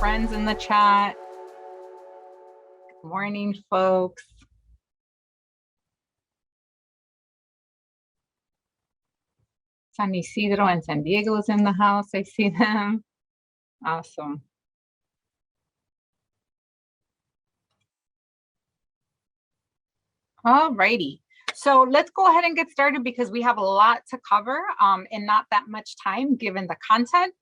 friends in the chat. Good morning, folks. San Isidro and San Diego's in the house. I see them. Awesome. All righty. So let's go ahead and get started because we have a lot to cover in not that much time given the content.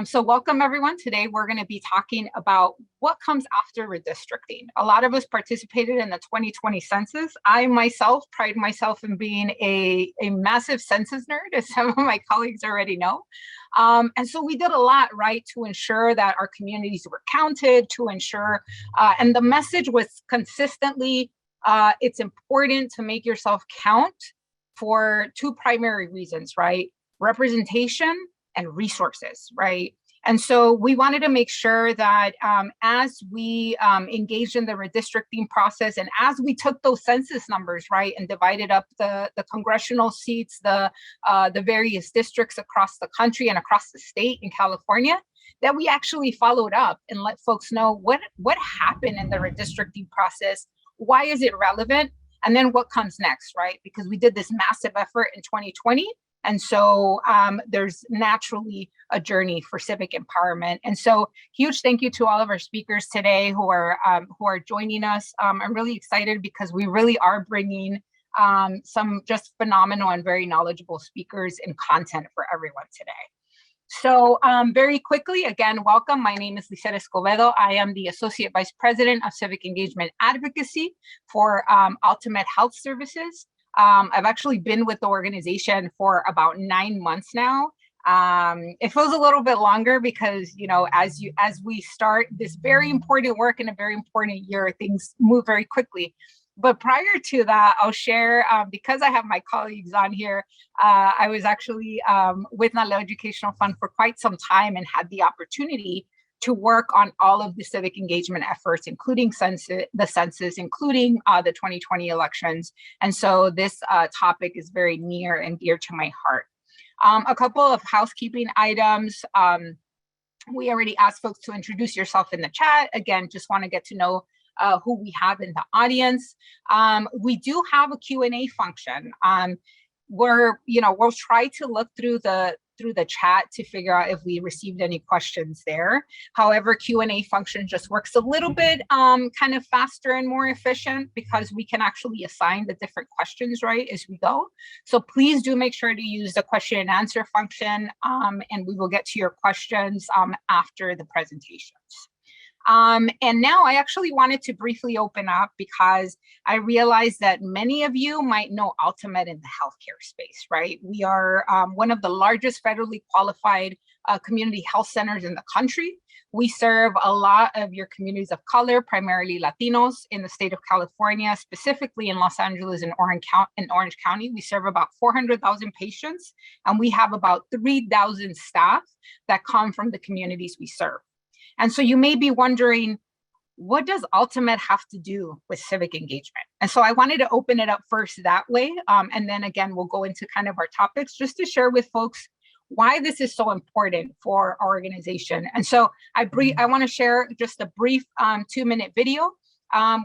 So welcome everyone. Today we're going to be talking about what comes after redistricting. A lot of us participated in the 2020 census. I myself pride myself in being a massive census nerd, as some of my colleagues already know. And so we did a lot, right, to ensure that our communities were counted, to ensure, and the message was consistently, it's important to make yourself count for two primary reasons, right? Representation and resources, right? And so we wanted to make sure that as we engaged in the redistricting process and as we took those census numbers, right, and divided up the congressional seats, the various districts across the country and across the state in California, that we actually followed up and let folks know what happened in the redistricting process. Why is it relevant? And then what comes next, right? Because we did this massive effort in 2020. And so there's naturally a journey for civic empowerment. And so huge thank you to all of our speakers today who are joining us. I'm really excited because we really are bringing some just phenomenal and very knowledgeable speakers and content for everyone today. So very quickly, again, welcome. My name is Lisette Escobedo. I am the Associate Vice President of Civic Engagement Advocacy for AltaMed Health Services. I've actually been with the organization for about 9 months now. It feels a little bit longer because, you know, as we start this very important work in a very important year, things move very quickly. But prior to that, I'll share, because I have my colleagues on here, I was actually with Naleo Educational Fund for quite some time and had the opportunity to work on all of the civic engagement efforts, including the census, including the 2020 elections. And so this topic is very near and dear to my heart. A couple of housekeeping items. We already asked folks to introduce yourself in the chat. Again, just want to get to know who we have in the audience. We do have a Q&A function. We'll try to look through the chat to figure out if we received any questions there. However, Q&A function just works a little bit kind of faster and more efficient because we can actually assign the different questions right as we go. So please do make sure to use the question and answer function, and we will get to your questions after the presentations. And now I actually wanted to briefly open up because I realized that many of you might know AltaMed in the healthcare space, right? We are one of the largest federally qualified community health centers in the country. We serve a lot of your communities of color, primarily Latinos in the state of California, specifically in Los Angeles and Orange County. We serve about 400,000 patients, and we have about 3,000 staff that come from the communities we serve. And so you may be wondering, what does AltaMed have to do with civic engagement? And so I wanted to open it up first that way. And then again, we'll go into kind of our topics just to share with folks why this is so important for our organization. And so I want to share just a brief 2-minute video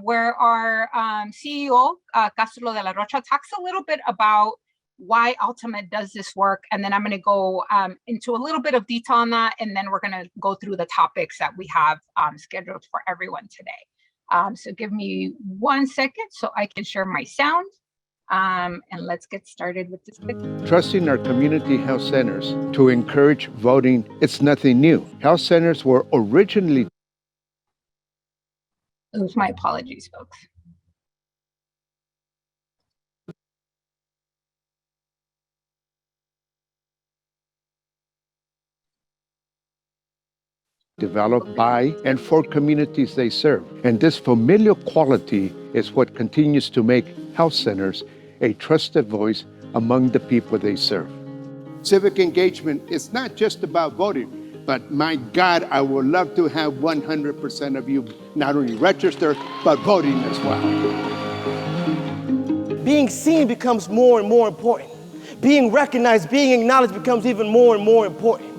where our CEO, Castro de la Rocha, talks a little bit about why AltaMed does this work. And then I'm going to go into a little bit of detail on that. And then we're going to go through the topics that we have scheduled for everyone today. So give me 1 second so I can share my sound. And let's get started with this video. Trusting our community health centers to encourage voting, it's nothing new. Health centers were originally... Oops, my apologies, folks. Developed by and for communities they serve. And this familial quality is what continues to make health centers a trusted voice among the people they serve. Civic engagement is not just about voting, but my God, I would love to have 100% of you not only register, but voting as well. Being seen becomes more and more important. Being recognized, being acknowledged becomes even more and more important.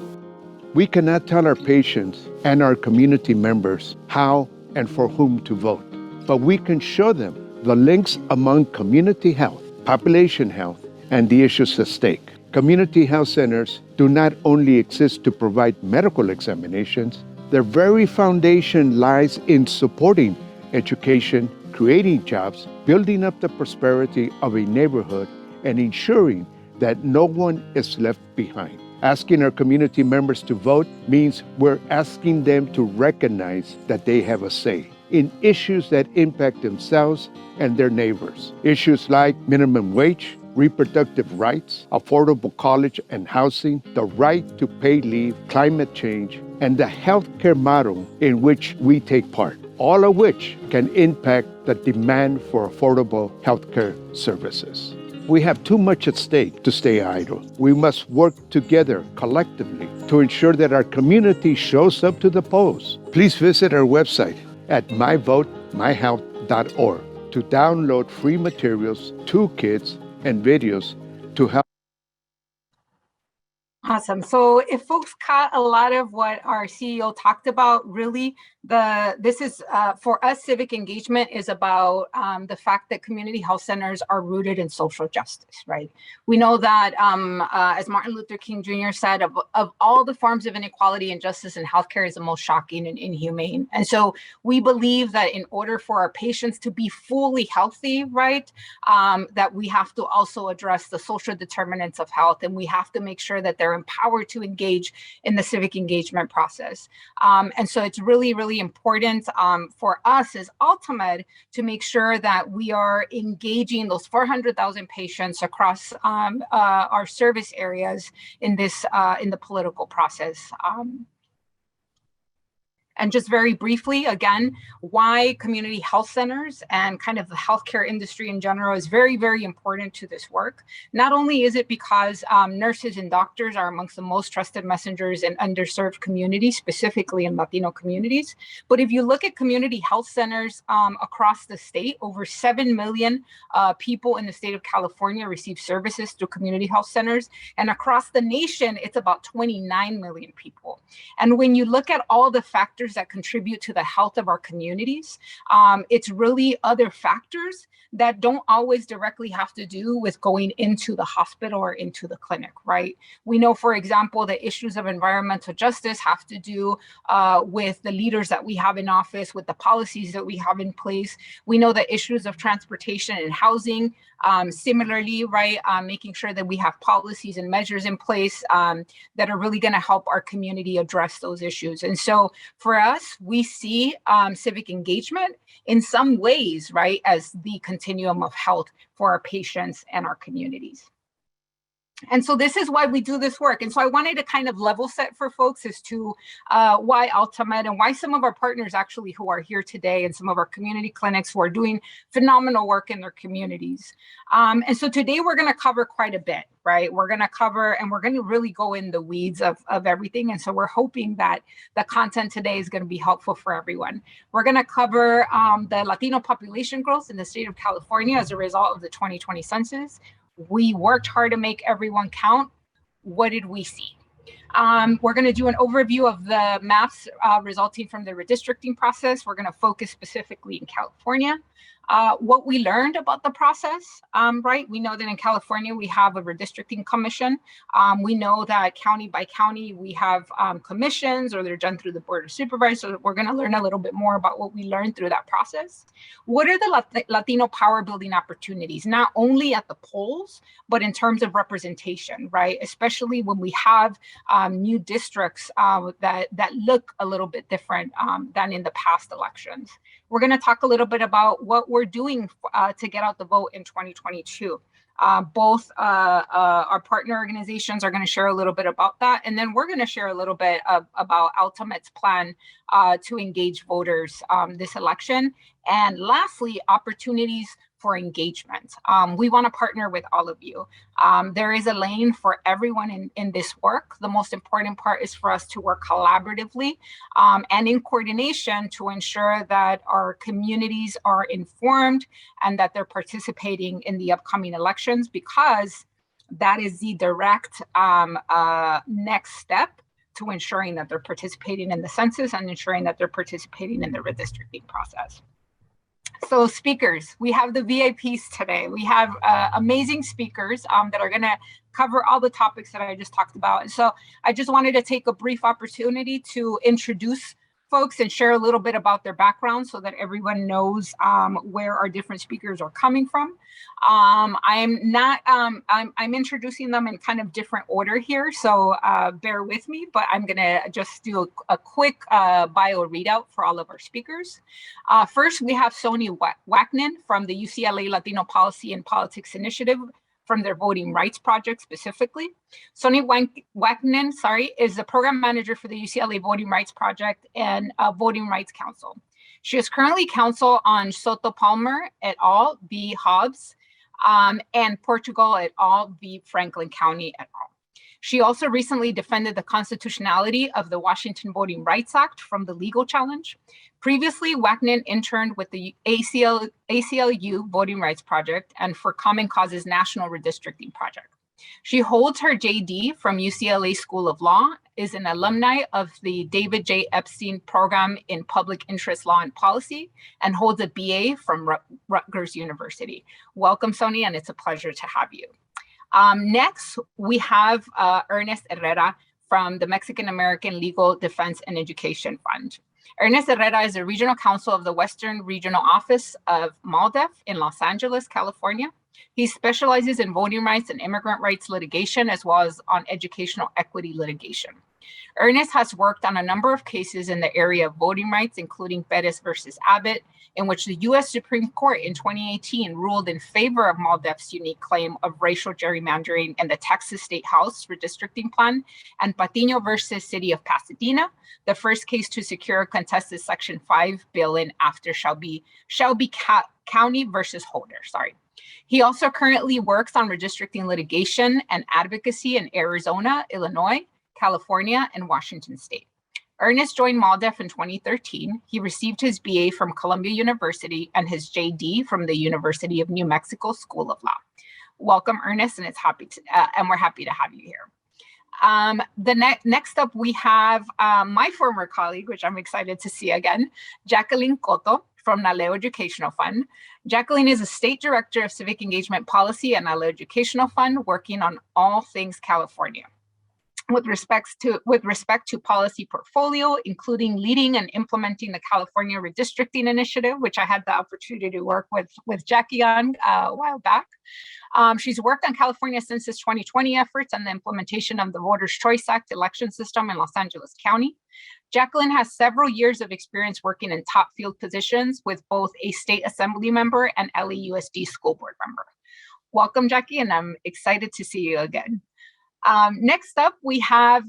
We cannot tell our patients and our community members how and for whom to vote, but we can show them the links among community health, population health, and the issues at stake. Community health centers do not only exist to provide medical examinations, their very foundation lies in supporting education, creating jobs, building up the prosperity of a neighborhood, and ensuring that no one is left behind. Asking our community members to vote means we're asking them to recognize that they have a say in issues that impact themselves and their neighbors. Issues like minimum wage, reproductive rights, affordable college and housing, the right to paid leave, climate change, and the healthcare model in which we take part, all of which can impact the demand for affordable healthcare services. We have too much at stake to stay idle. We must work together collectively to ensure that our community shows up to the polls. Please visit our website at myvotemyhealth.org to download free materials, toolkits, and videos to help. Awesome. So if folks caught a lot of what our CEO talked about, really, this is for us, civic engagement is about the fact that community health centers are rooted in social justice, right? We know that, as Martin Luther King Jr. said, of all the forms of inequality, injustice in healthcare is the most shocking and inhumane. And so we believe that in order for our patients to be fully healthy, right, that we have to also address the social determinants of health, and we have to make sure that they're empowered to engage in the civic engagement process. And so it's really, really important for us as AltaMed to make sure that we are engaging those 400,000 patients across our service areas in this in the political process. And just very briefly, again, why community health centers and kind of the healthcare industry in general is very, very important to this work. Not only is it because nurses and doctors are amongst the most trusted messengers in underserved communities, specifically in Latino communities, but if you look at community health centers across the state, over 7 million people in the state of California receive services through community health centers. And across the nation, it's about 29 million people. And when you look at all the factors that contribute to the health of our communities, it's really other factors that don't always directly have to do with going into the hospital or into the clinic, right? We know, for example, the issues of environmental justice have to do with the leaders that we have in office, with the policies that we have in place. We know the issues of transportation and housing, similarly, right? Making sure that we have policies and measures in place that are really going to help our community address those issues. And so for us, we see civic engagement in some ways, right, as the continuum of health for our patients and our communities. And so this is why we do this work. And so I wanted to kind of level set for folks as to why AltaMed and why some of our partners actually who are here today and some of our community clinics who are doing phenomenal work in their communities. And so today we're going to cover quite a bit, right? We're going to cover and we're going to really go in the weeds of everything. And so we're hoping that the content today is going to be helpful for everyone. We're going to cover the Latino population growth in the state of California as a result of the 2020 census. We worked hard to make everyone count. What did we see? We're going to do an overview of the maps resulting from the redistricting process. We're going to focus specifically in California. What we learned about the process, right? We know that in California, we have a redistricting commission. We know that county by county, we have commissions or they're done through the Board of Supervisors. So we're going to learn a little bit more about what we learned through that process. What are the Latino power building opportunities, not only at the polls, but in terms of representation, right? Especially when we have new districts that look a little bit different than in the past elections. We're going to talk a little bit about what we're doing to get out the vote in 2022. Both our partner organizations are going to share a little bit about that. And then we're going to share a little bit about AltaMed's plan to engage voters this election. And lastly, opportunities for engagement. We want to partner with all of you. There is a lane for everyone in this work. The most important part is for us to work collaboratively and in coordination to ensure that our communities are informed and that they're participating in the upcoming elections, because that is the direct next step to ensuring that they're participating in the census and ensuring that they're participating in the redistricting process. So speakers, we have the VIPs today. We have amazing speakers that are gonna cover all the topics that I just talked about. And so I just wanted to take a brief opportunity to introduce folks and share a little bit about their background so that everyone knows where our different speakers are coming from. I'm introducing them in kind of different order here, so bear with me, but I'm gonna just do a quick bio readout for all of our speakers. First, we have Sony Wacknin from the UCLA Latino Policy and Politics Initiative, from their Voting Rights Project specifically. Sony Wacknin, is the program manager for the UCLA Voting Rights Project and Voting Rights Council. She is currently counsel on Soto Palmer et al. V. Hobbs and Portugal et al. V. Franklin County et al. She also recently defended the constitutionality of the Washington Voting Rights Act from the legal challenge. Previously, Wacknin interned with the ACLU Voting Rights Project and for Common Cause's National Redistricting Project. She holds her JD from UCLA School of Law, is an alumni of the David J. Epstein Program in Public Interest Law and Policy, and holds a BA from Rutgers University. Welcome, Sony, and it's a pleasure to have you. Next, we have Ernest Herrera from the Mexican American Legal Defense and Education Fund. Ernest Herrera is a regional counsel of the Western Regional Office of MALDEF in Los Angeles, California. He specializes in voting rights and immigrant rights litigation, as well as on educational equity litigation. Ernest has worked on a number of cases in the area of voting rights, including Perez versus Abbott, in which the U.S. Supreme Court in 2018 ruled in favor of MALDEF's unique claim of racial gerrymandering in the Texas State House redistricting plan, and Patiño versus City of Pasadena, the first case to secure a contested Section 5 bill-in after Shelby County versus Holder. He also currently works on redistricting litigation and advocacy in Arizona, Illinois, California, and Washington State. Ernest joined MALDEF in 2013. He received his BA from Columbia University and his JD from the University of New Mexico School of Law. Welcome, Ernest, and we're happy to have you here. Next up, we have my former colleague, which I'm excited to see again, Jacqueline Cotto from NALEO Educational Fund. Jacqueline is a state director of Civic Engagement Policy and NALEO Educational Fund, working on all things California. With respect to policy portfolio, including leading and implementing the California Redistricting Initiative, which I had the opportunity to work with Jackie on a while back. She's worked on California Census 2020 efforts and the implementation of the Voters' Choice Act election system in Los Angeles County. Jacqueline has several years of experience working in top field positions with both a state assembly member and LAUSD school board member. Welcome, Jackie, and I'm excited to see you again. Next up, we have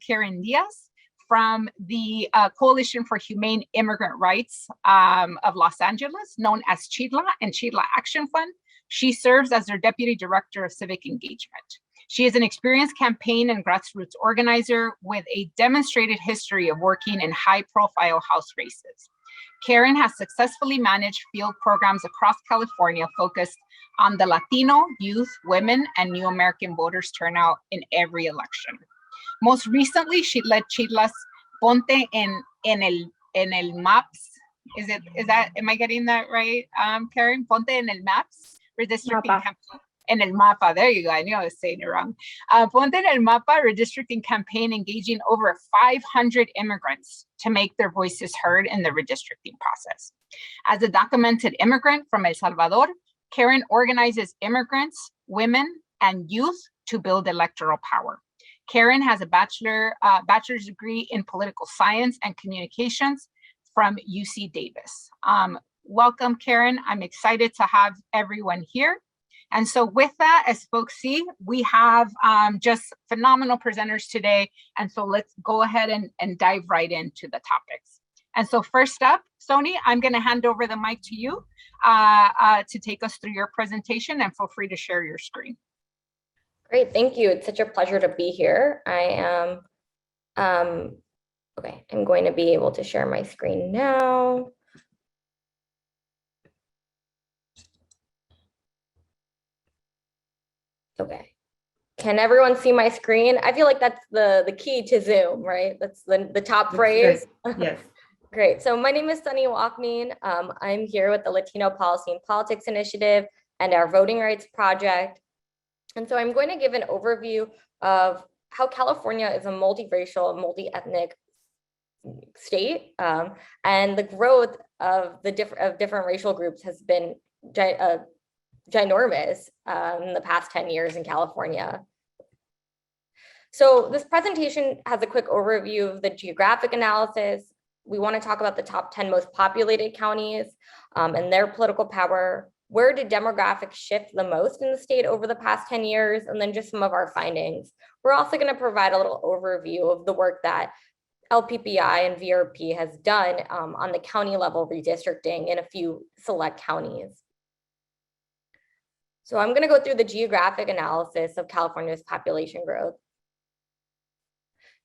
Karen Diaz from the Coalition for Humane Immigrant Rights of Los Angeles, known as CHIDLA and CHIDLA Action Fund. She serves as their Deputy Director of Civic Engagement. She is an experienced campaign and grassroots organizer with a demonstrated history of working in high-profile House races. Karen has successfully managed field programs across California focused on the Latino, youth, women, and new American voters turnout in every election. Most recently, she led CHIDLA's Ponte en el Maps. Am I getting that right, Karen? Ponte en el Maps redistricting campaign. En el Mapa, there you go, I knew I was saying it wrong. Ponte en el Mapa redistricting campaign engaging over 500 immigrants to make their voices heard in the redistricting process. As a documented immigrant from El Salvador, Karen organizes immigrants, women, and youth to build electoral power. Karen has a bachelor's degree in political science and communications from UC Davis. Welcome, Karen. I'm excited to have everyone here. And so with that, as folks see, we have just phenomenal presenters today. And so let's go ahead and dive right into the topics. And so first up, Sony, I'm going to hand over the mic to you to take us through your presentation, and feel free to share your screen. Great, thank you. It's such a pleasure to be here. I am, okay, I'm going to be able to share my screen now. Okay, Can everyone see my screen? I feel like that's the key to Zoom, right? That's the top phrase. Yes. Great. So my name is Sony Walkmean. I'm here with the Latino Policy and Politics Initiative and our Voting Rights Project. And so I'm going to give an overview of how California is a multiracial, multi-ethnic state, and the growth of different racial groups has been ginormous in the past 10 years in California. So this presentation has a quick overview of the geographic analysis. We want to talk about the top 10 most populated counties and their political power. Where did demographics shift the most in the state over the past 10 years? And then just some of our findings. We're also going to provide a little overview of the work that LPPI and VRP has done on the county level redistricting in a few select counties. So I'm going to go through the geographic analysis of California's population growth.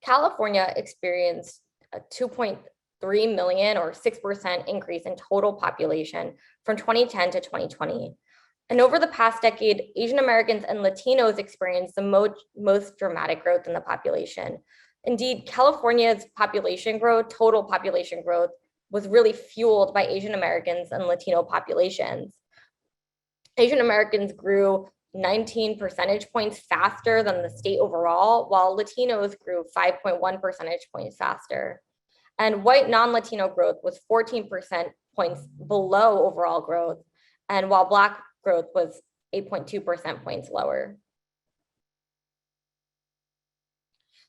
California experienced a 2.3 million or 6% increase in total population from 2010 to 2020. And over the past decade, Asian Americans and Latinos experienced the most dramatic growth in the population. Indeed, California's population growth, total population growth, was really fueled by Asian Americans and Latino populations. Asian Americans grew 19 percentage points faster than the state overall, while Latinos grew 5.1 percentage points faster. And white non-Latino growth was 14% points below overall growth, and while Black growth was 8.2% points lower.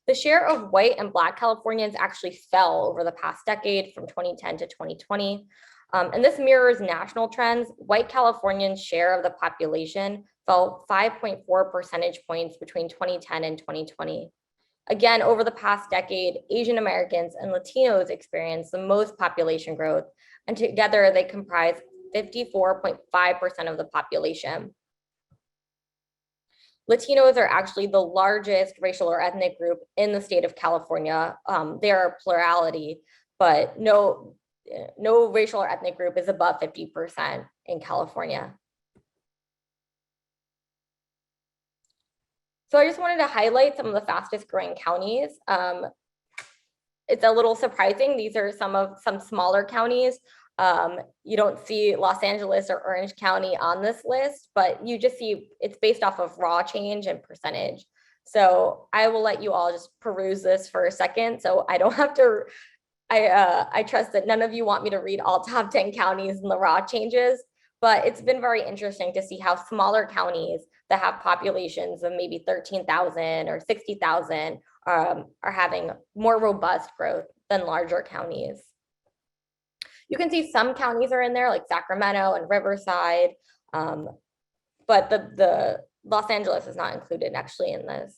The share of white and Black Californians actually fell over the past decade from 2010 to 2020. And this mirrors national trends. White Californians' share of the population fell 5.4 percentage points between 2010 and 2020. Again, over the past decade, Asian Americans and Latinos experienced the most population growth, and together they comprise 54.5% of the population. Latinos are actually the largest racial or ethnic group in the state of California. They are a plurality, but no racial or ethnic group is above 50% in California. So I just wanted to highlight some of the fastest growing counties. It's a little surprising. These are some smaller counties. You don't see Los Angeles or Orange County on this list, but you just see it's based off of raw change and percentage. So I will let you all just peruse this for a second. So I don't have to, I trust that none of you want me to read all top 10 counties and the raw changes, but it's been very interesting to see how smaller counties that have populations of maybe 13,000 or 60,000 are having more robust growth than larger counties. You can see some counties are in there like Sacramento and Riverside, but the Los Angeles is not included actually in this.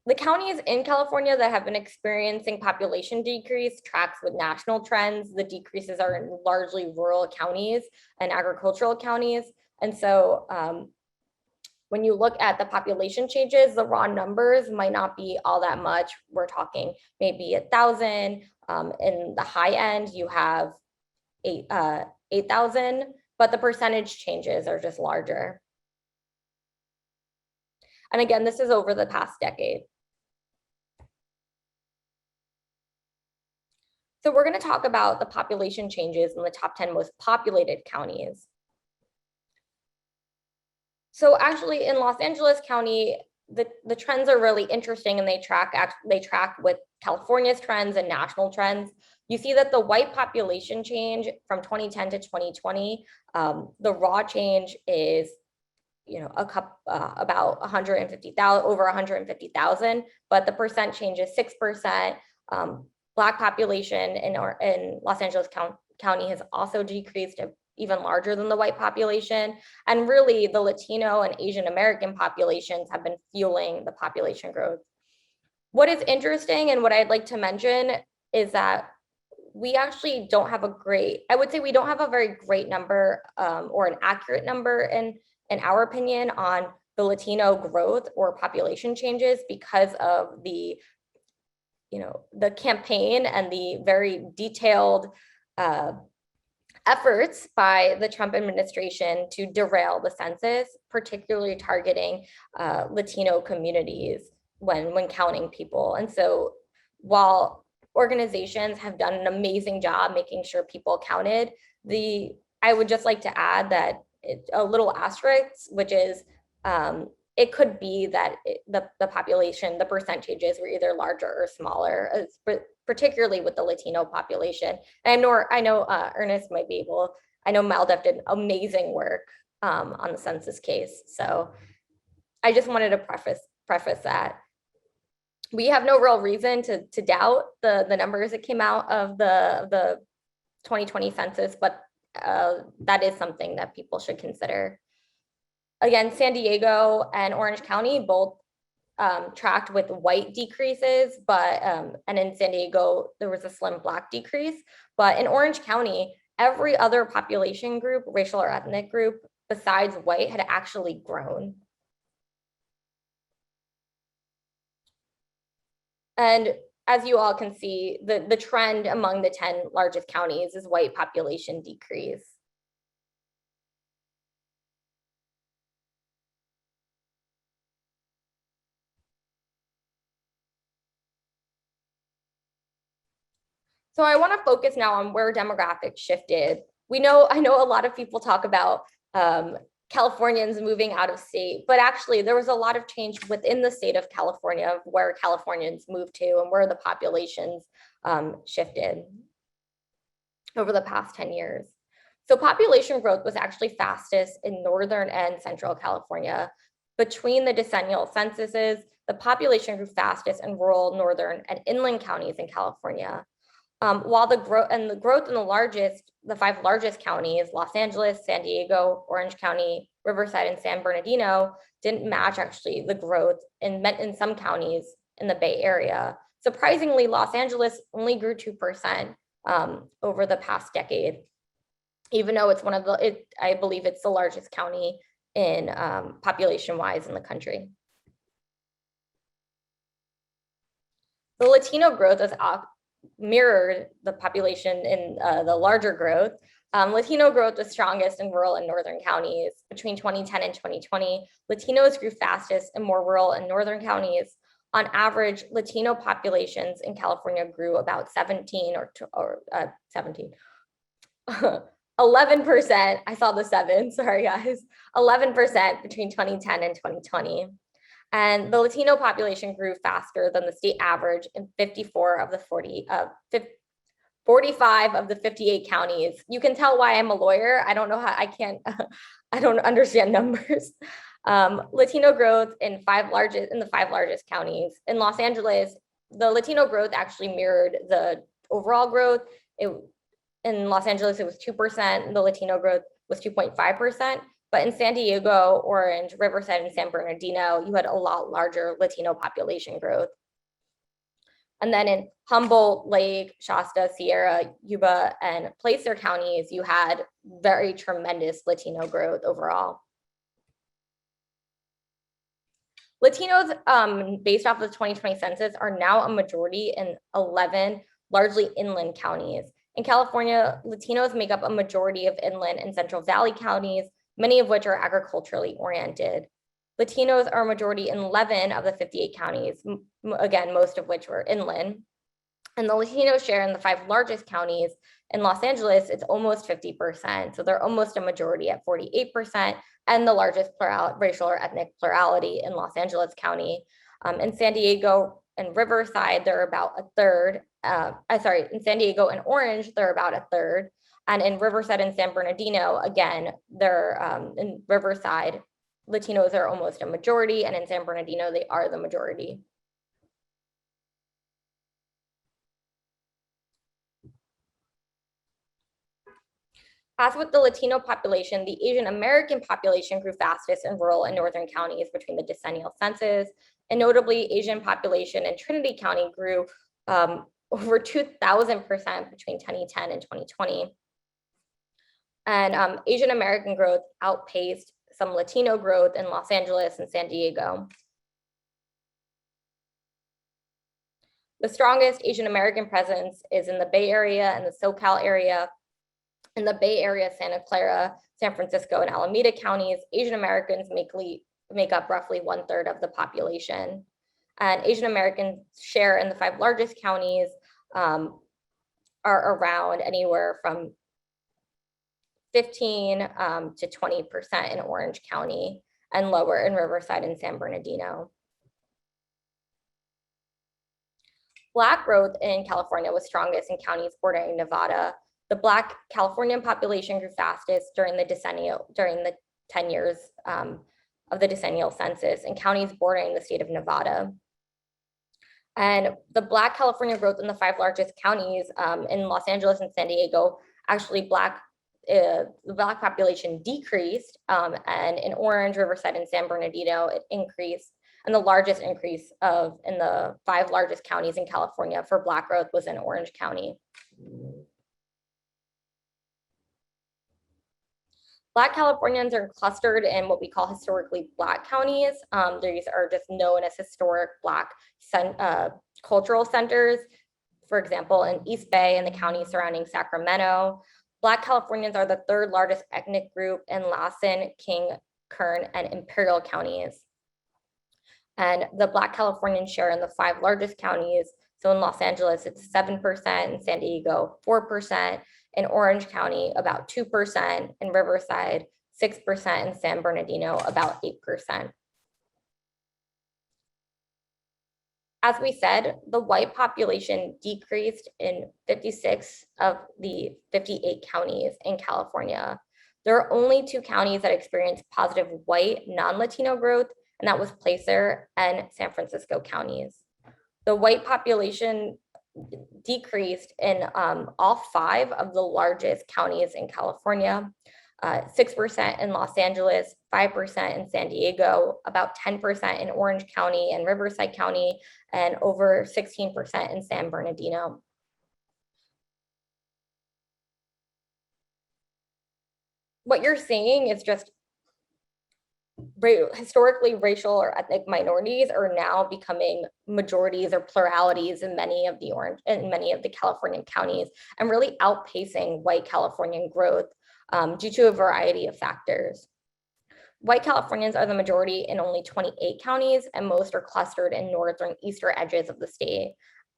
The counties in California that have been experiencing population decrease tracks with national trends. The decreases are in largely rural counties and agricultural counties. And so when you look at the population changes, the raw numbers might not be all that much. We're talking maybe 1,000. In the high end, you have 8,000, but the percentage changes are just larger. And again, this is over the past decade. So we're going to talk about the population changes in the top 10 most populated counties. So actually in Los Angeles County, the trends are really interesting, and they track with California's trends and national trends. You see that the white population change from 2010 to 2020, the raw change is about 150,000, over 150,000, but the percent change is 6%. Black population in Los Angeles County has also decreased even larger than the white population. And really the Latino and Asian American populations have been fueling the population growth. What is interesting and what I'd like to mention is that we actually don't have I would say we don't have a very great number or an accurate number in our opinion on the Latino growth or population changes because of the campaign and the very detailed efforts by the Trump administration to derail the census, particularly targeting Latino communities when counting people. And so while organizations have done an amazing job making sure people counted, I would just like to add that a little asterisk, which is it could be that the population, the percentages were either larger or smaller, particularly with the Latino population. And I know Ernest might be able, I know MALDEF did amazing work on the census case. So I just wanted to preface that. We have no real reason to doubt the numbers that came out of the 2020 census, but that is something that people should consider. Again, San Diego and Orange County both tracked with white decreases, but and in San Diego, there was a slim Black decrease. But in Orange County, every other population group, racial or ethnic group, besides white had actually grown. And as you all can see, the trend among the 10 largest counties is white population decrease. So I want to focus now on where demographics shifted. I know a lot of people talk about Californians moving out of state, but actually there was a lot of change within the state of California of where Californians moved to and where the populations shifted over the past 10 years. So population growth was actually fastest in Northern and Central California. Between the decennial censuses, the population grew fastest in rural, northern, and inland counties in California. While the growth in the 5 largest counties, Los Angeles, San Diego, Orange County, Riverside, and San Bernardino, didn't match actually the growth in some counties in the Bay Area. Surprisingly, Los Angeles only grew 2% over the past decade, even though it's I believe it's the largest county in population-wise in the country. The Latino growth is mirrored the population in the larger growth. Latino growth was strongest in rural and northern counties. Between 2010 and 2020, Latinos grew fastest in more rural and northern counties. On average, Latino populations in California grew about 11%. I saw the 7, sorry guys. 11% between 2010 and 2020. And the Latino population grew faster than the state average in 45 of the 58 counties. You can tell why I'm a lawyer. I don't know how, I don't understand numbers. Latino growth in the 5 largest counties. In Los Angeles, the Latino growth actually mirrored the overall growth. In Los Angeles, it was 2%. The Latino growth was 2.5%. But in San Diego, Orange, Riverside, and San Bernardino, you had a lot larger Latino population growth. And then in Humboldt, Lake, Shasta, Sierra, Yuba, and Placer counties, you had very tremendous Latino growth overall. Latinos, based off of the 2020 census, are now a majority in 11 largely inland counties. In California, Latinos make up a majority of inland and Central Valley counties, many of which are agriculturally oriented. Latinos are a majority in 11 of the 58 counties, again, most of which were inland. And the Latino share in the 5 largest counties in Los Angeles, it's almost 50%. So they're almost a majority at 48%, and the largest racial or ethnic plurality in Los Angeles County. In San Diego and Riverside, they're about a third. In San Diego and Orange, they're about a third. And in Riverside and San Bernardino, again, they're in Riverside, Latinos are almost a majority, and in San Bernardino, they are the majority. As with the Latino population, the Asian American population grew fastest in rural and northern counties between the decennial census. And notably, Asian population in Trinity County grew over 2,000% between 2010 and 2020. And Asian American growth outpaced some Latino growth in Los Angeles and San Diego. The strongest Asian American presence is in the Bay Area and the SoCal area. In the Bay Area, Santa Clara, San Francisco, and Alameda counties, Asian Americans make up roughly 1/3 of the population. And Asian Americans share in the 5 largest counties are around anywhere from 15 to 20% in Orange County, and lower in Riverside and San Bernardino. Black growth in California was strongest in counties bordering Nevada. The Black Californian population grew fastest during the 10 years of the decennial census in counties bordering the state of Nevada. And the Black California growth in the 5 largest counties in Los Angeles and San Diego, actually the Black population decreased, and in Orange, Riverside, and San Bernardino, it increased. And the largest increase in the 5 largest counties in California for Black growth was in Orange County. Black Californians are clustered in what we call historically Black counties. These are just known as historic Black cultural centers. For example, in East Bay and the counties surrounding Sacramento. Black Californians are the 3rd largest ethnic group in Lassen, King, Kern, and Imperial counties. And the Black Californian share in the 5 largest counties. So in Los Angeles, it's 7%, in San Diego, 4%, in Orange County, about 2%, in Riverside, 6%, in San Bernardino, about 8%. As we said, the white population decreased in 56 of the 58 counties in California. There are only 2 counties that experienced positive white non-Latino growth, and that was Placer and San Francisco counties. The white population decreased in all 5 of the largest counties in California, 6% in Los Angeles, 5% in San Diego, about 10% in Orange County and Riverside County, and over 16% in San Bernardino. What you're seeing is just historically racial or ethnic minorities are now becoming majorities or pluralities in many of the Californian counties, and really outpacing white Californian growth due to a variety of factors. White Californians are the majority in only 28 counties, and most are clustered in northern eastern edges of the state.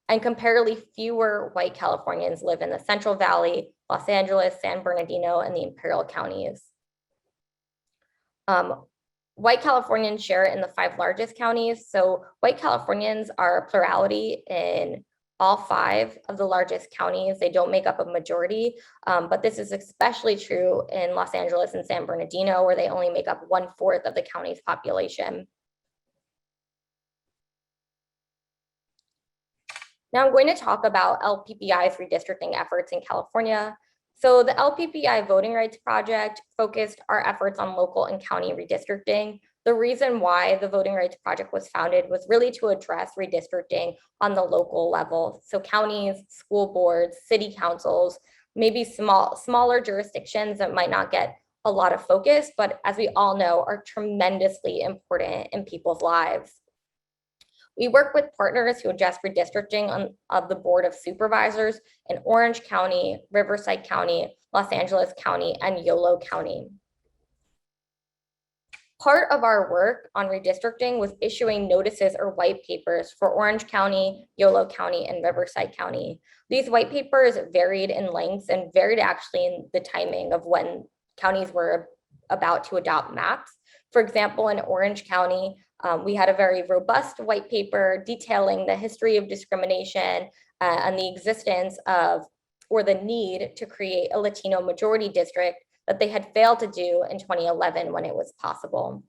And comparatively fewer white Californians live in the Central Valley, Los Angeles, San Bernardino, and the Imperial counties. White Californians share in the 5 largest counties. So white Californians are a plurality in all 5 of the largest counties. They don't make up a majority, but this is especially true in Los Angeles and San Bernardino, where they only make up 1/4 of the county's population. Now I'm going to talk about LPPI's redistricting efforts in California. So the LPPI Voting Rights Project focused our efforts on local and county redistricting. The reason why the Voting Rights Project was founded was really to address redistricting on the local level. So counties, school boards, city councils, maybe smaller jurisdictions that might not get a lot of focus, but as we all know, are tremendously important in people's lives. We work with partners who adjust redistricting of the Board of Supervisors in Orange County, Riverside County, Los Angeles County, and Yolo County. Part of our work on redistricting was issuing notices or white papers for Orange County, Yolo County, and Riverside County. These white papers varied in lengths and varied actually in the timing of when counties were about to adopt maps. For example, in Orange County, we had a very robust white paper detailing the history of discrimination and the existence of, or the need to create a Latino majority district that they had failed to do in 2011 when it was possible.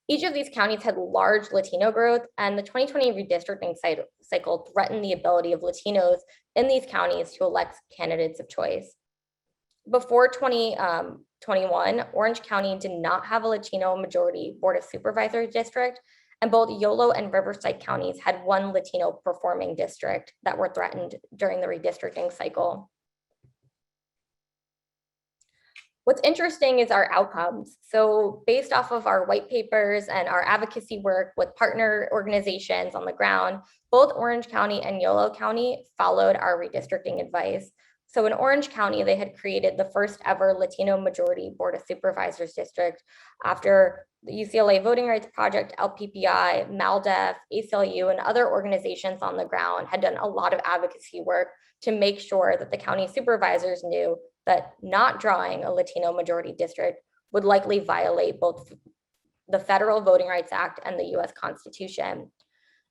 Each of these counties had large Latino growth, and the 2020 redistricting cycle threatened the ability of Latinos in these counties to elect candidates of choice. Before 2021, Orange County did not have a Latino majority Board of Supervisors district, and both Yolo and Riverside counties had one Latino performing district that were threatened during the redistricting cycle. What's interesting is our outcomes. So based off of our white papers and our advocacy work with partner organizations on the ground, both Orange County and Yolo County followed our redistricting advice. So in Orange County, they had created the first ever Latino majority Board of Supervisors district after the UCLA Voting Rights Project, LPPI, MALDEF, ACLU, and other organizations on the ground had done a lot of advocacy work to make sure that the county supervisors knew that not drawing a Latino majority district would likely violate both the Federal Voting Rights Act and the US Constitution.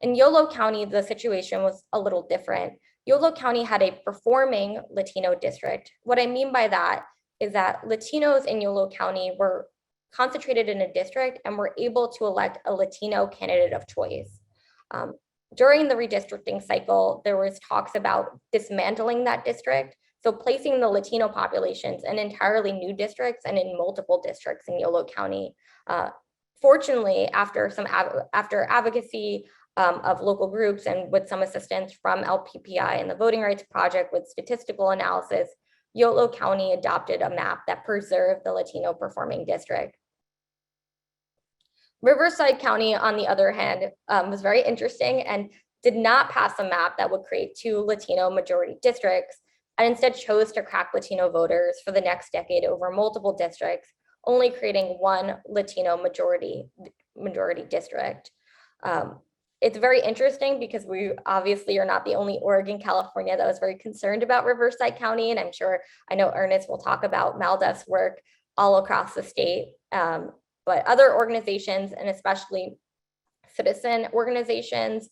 In Yolo County, the situation was a little different. Yolo County had a performing Latino district. What I mean by that is that Latinos in Yolo County were concentrated in a district and were able to elect a Latino candidate of choice. During the redistricting cycle, there was talks about dismantling that district, so placing the Latino populations in entirely new districts and in multiple districts in Yolo County. Fortunately, after advocacy of local groups and with some assistance from LPPI and the Voting Rights Project with statistical analysis, Yolo County adopted a map that preserved the Latino performing district. Riverside County, on the other hand, was very interesting and did not pass a map that would create 2 Latino majority districts, and instead chose to crack Latino voters for the next decade over multiple districts, only creating 1 Latino majority district. It's very interesting because we obviously are not the only org in California that was very concerned about Riverside County, and I know Ernest will talk about MALDEF's work all across the state. But other organizations, and especially citizen organizations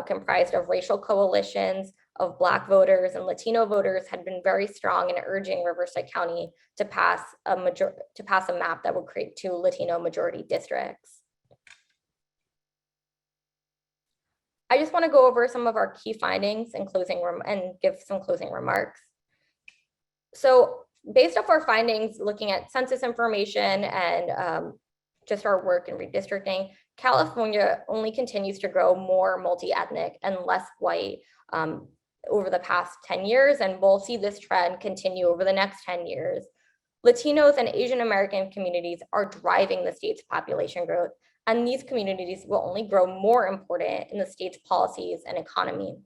comprised of racial coalitions of Black voters and Latino voters, had been very strong in urging Riverside County to pass a map that would create 2 Latino majority districts. I just want to go over some of our key findings and give some closing remarks. So based off our findings, looking at census information and just our work in redistricting, California only continues to grow more multi-ethnic and less white over the past 10 years, and we'll see this trend continue over the next 10 years. Latinos and Asian American communities are driving the state's population growth, and these communities will only grow more important in the state's policies and economy.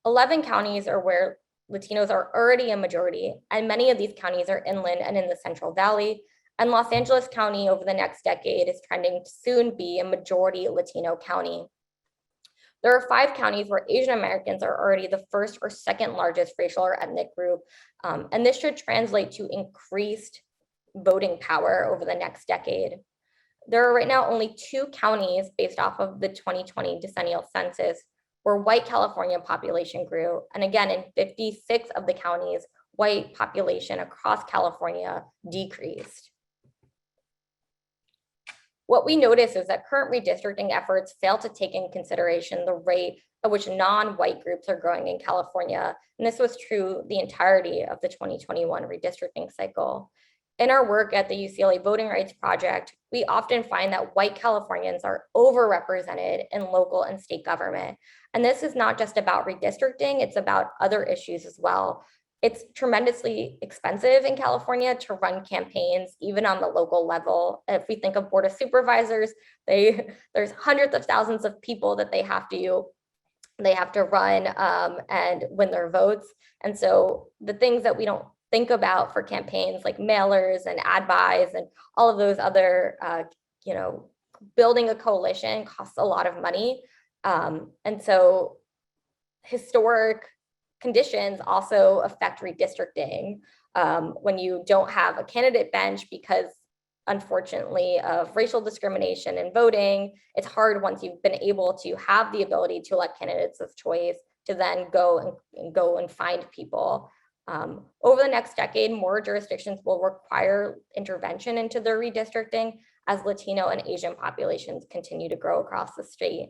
11 counties are where Latinos are already a majority, and many of these counties are inland and in the Central Valley. And Los Angeles County over the next decade is trending to soon be a majority Latino county. There are 5 counties where Asian Americans are already the first or second largest racial or ethnic group. And this should translate to increased voting power over the next decade. There are right now only 2 counties based off of the 2020 decennial census where white California population grew. And again, in 56 of the counties, white population across California decreased. What we notice is that current redistricting efforts fail to take in consideration the rate at which non-white groups are growing in California. And this was true the entirety of the 2021 redistricting cycle. In our work at the UCLA Voting Rights Project, we often find that white Californians are overrepresented in local and state government. And this is not just about redistricting, it's about other issues as well. It's tremendously expensive in California to run campaigns, even on the local level. If we think of Board of Supervisors, there's hundreds of thousands of people that they have to run and win their votes. And so the things that we don't think about for campaigns like mailers and ad buys and all of those other, building a coalition costs a lot of money. And so historic conditions also affect redistricting when you don't have a candidate bench because, unfortunately, of racial discrimination in voting. It's hard once you've been able to have the ability to elect candidates of choice to then go and find people. Over the next decade, more jurisdictions will require intervention into their redistricting as Latino and Asian populations continue to grow across the state.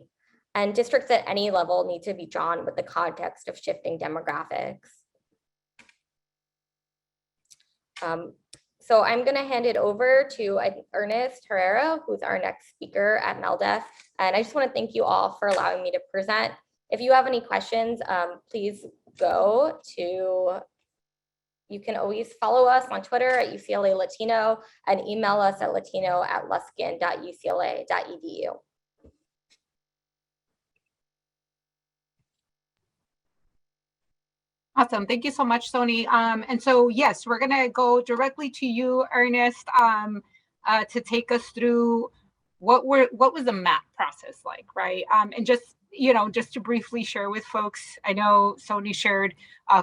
And districts at any level need to be drawn with the context of shifting demographics. So I'm going to hand it over to Ernest Herrera, who's our next speaker at MALDEF. And I just want to thank you all for allowing me to present. If you have any questions, please you can always follow us on Twitter at UCLA Latino and email us at latino@luskin.ucla.edu. Awesome. Thank you so much, Sony. And so, yes, we're going to go directly to you, Ernest, to take us through what was the map process like, right? And just, just to briefly share with folks, I know Sony shared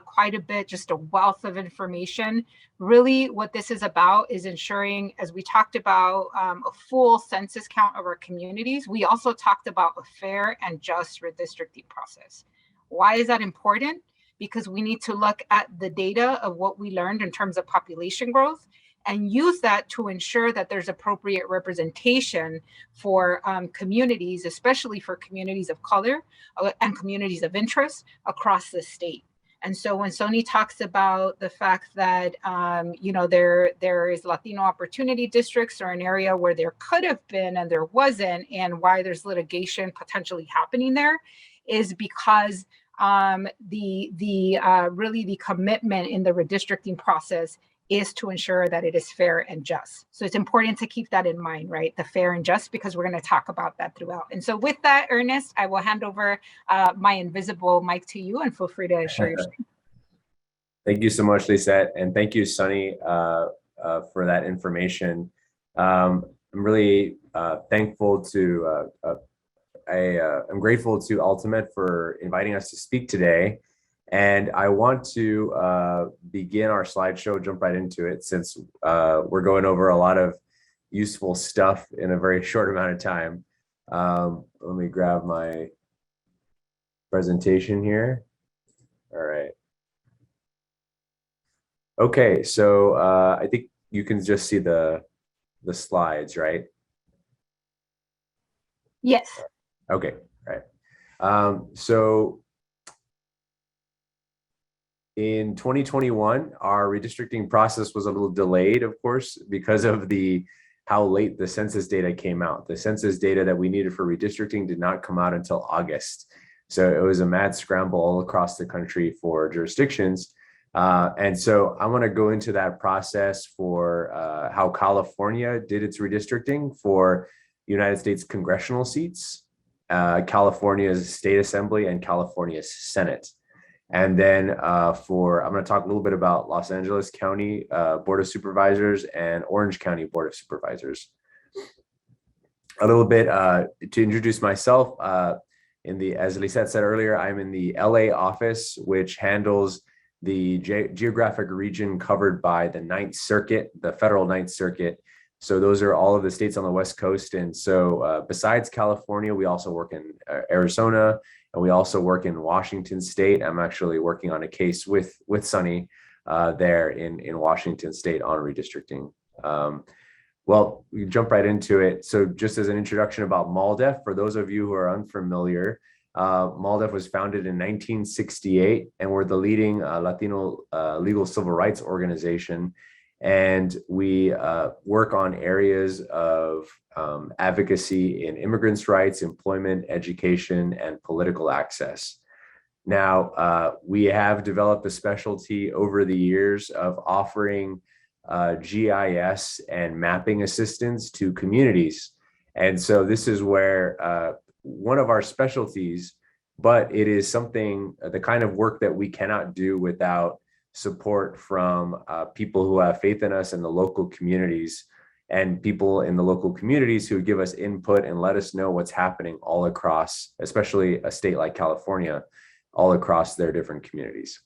quite a bit, just a wealth of information. Really, what this is about is ensuring, as we talked about a full census count of our communities, we also talked about a fair and just redistricting process. Why is that important? Because we need to look at the data of what we learned in terms of population growth and use that to ensure that there's appropriate representation for communities, especially for communities of color and communities of interest across the state. And so when Sony talks about the fact that there is Latino opportunity districts or an area where there could have been and there wasn't, and why there's litigation potentially happening there, is because really the commitment in the redistricting process is to ensure that it is fair and just. So it's important to keep that in mind, right? The fair and just, because we're going to talk about that throughout. And so with that, Ernest, I will hand over my invisible mic to you, and feel free to share your screen. Thank you so much, Lisette, and thank you, Sunny, for that information. I'm really thankful to I'm grateful to AltaMed for inviting us to speak today. And I want to begin our slideshow, jump right into it, since we're going over a lot of useful stuff in a very short amount of time. Let me grab my presentation here. All right. Okay, so I think you can just see the slides, right? Yes. Okay, right. So in 2021, our redistricting process was a little delayed, of course, because of how late the census data came out. The census data that we needed for redistricting did not come out until August. So it was a mad scramble all across the country for jurisdictions. And so I want to go into that process for how California did its redistricting for United States congressional seats, California's state assembly, and California's Senate. And then I'm going to talk a little bit about Los Angeles County Board of Supervisors and Orange County Board of Supervisors. A little bit to introduce myself, as Lisette said earlier, I'm in the LA office, which handles the geographic region covered by the Ninth Circuit, the federal Ninth Circuit. So those are all of the states on the West Coast. And so besides California, we also work in Arizona, and we also work in Washington State. I'm actually working on a case with Sony there in Washington State on redistricting. Well, we jump right into it. So just as an introduction about MALDEF, for those of you who are unfamiliar, MALDEF was founded in 1968, and we're the leading Latino legal civil rights organization. And we work on areas of advocacy in immigrants' rights, employment, education, and political access. Now, we have developed a specialty over the years of offering GIS and mapping assistance to communities. And so this is where one of our specialties, but it is something, the kind of work that we cannot do without support from people who have faith in us in the local communities, and people in the local communities who give us input and let us know what's happening all across, especially a state like California, all across their different communities.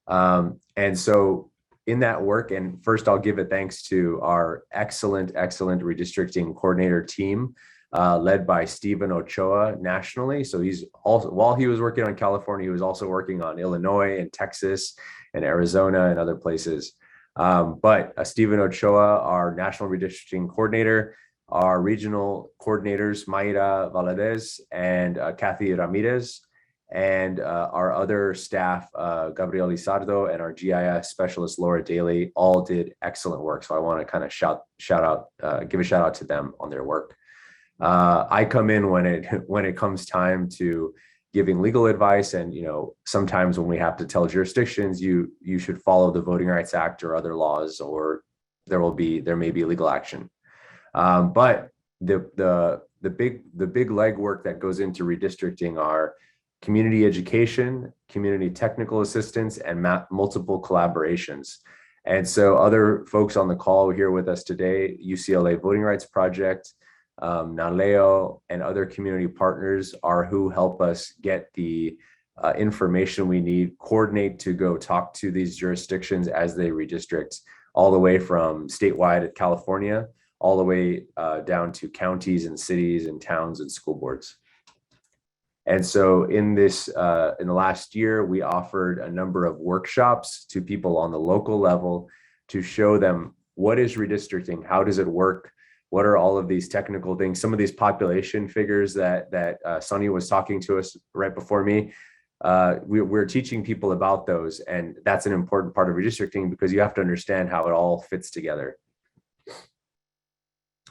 And so in that work, and first I'll give a thanks to our excellent redistricting coordinator team, led by Stephen Ochoa nationally. So he's also, while he was working on California, he was also working on Illinois and Texas and Arizona and other places. But Stephen Ochoa, our national redistricting coordinator, our regional coordinators, Mayra Valadez and Kathy Ramirez, and our other staff, Gabriel Lizardo, and our GIS specialist, Laura Daly, all did excellent work. So I want to kind of give a shout out to them on their work. I come in when it comes time to giving legal advice, and sometimes when we have to tell jurisdictions you should follow the Voting Rights Act or other laws, or there may be legal action. But the big legwork that goes into redistricting are community education, community technical assistance, and multiple collaborations. And so other folks on the call here with us today, UCLA Voting Rights Project, NALEO, and other community partners are who help us get the information we need, coordinate to go talk to these jurisdictions as they redistrict, all the way from statewide at California, all the way down to counties and cities and towns and school boards. And so in this, in the last year, we offered a number of workshops to people on the local level to show them what is redistricting, how does it work, what are all of these technical things, some of these population figures that Sony was talking to us right before me. We're teaching people about those, and that's an important part of redistricting because you have to understand how it all fits together.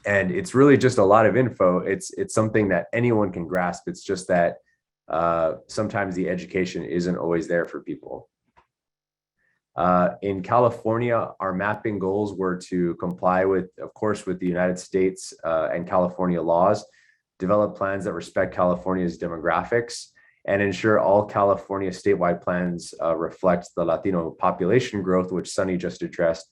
And it's really just a lot of info. It's something that anyone can grasp. It's just that sometimes the education isn't always there for people. In California, our mapping goals were to comply with, of course, with the United States and California laws, develop plans that respect California's demographics, and ensure all California statewide plans reflect the Latino population growth, which Sunny just addressed,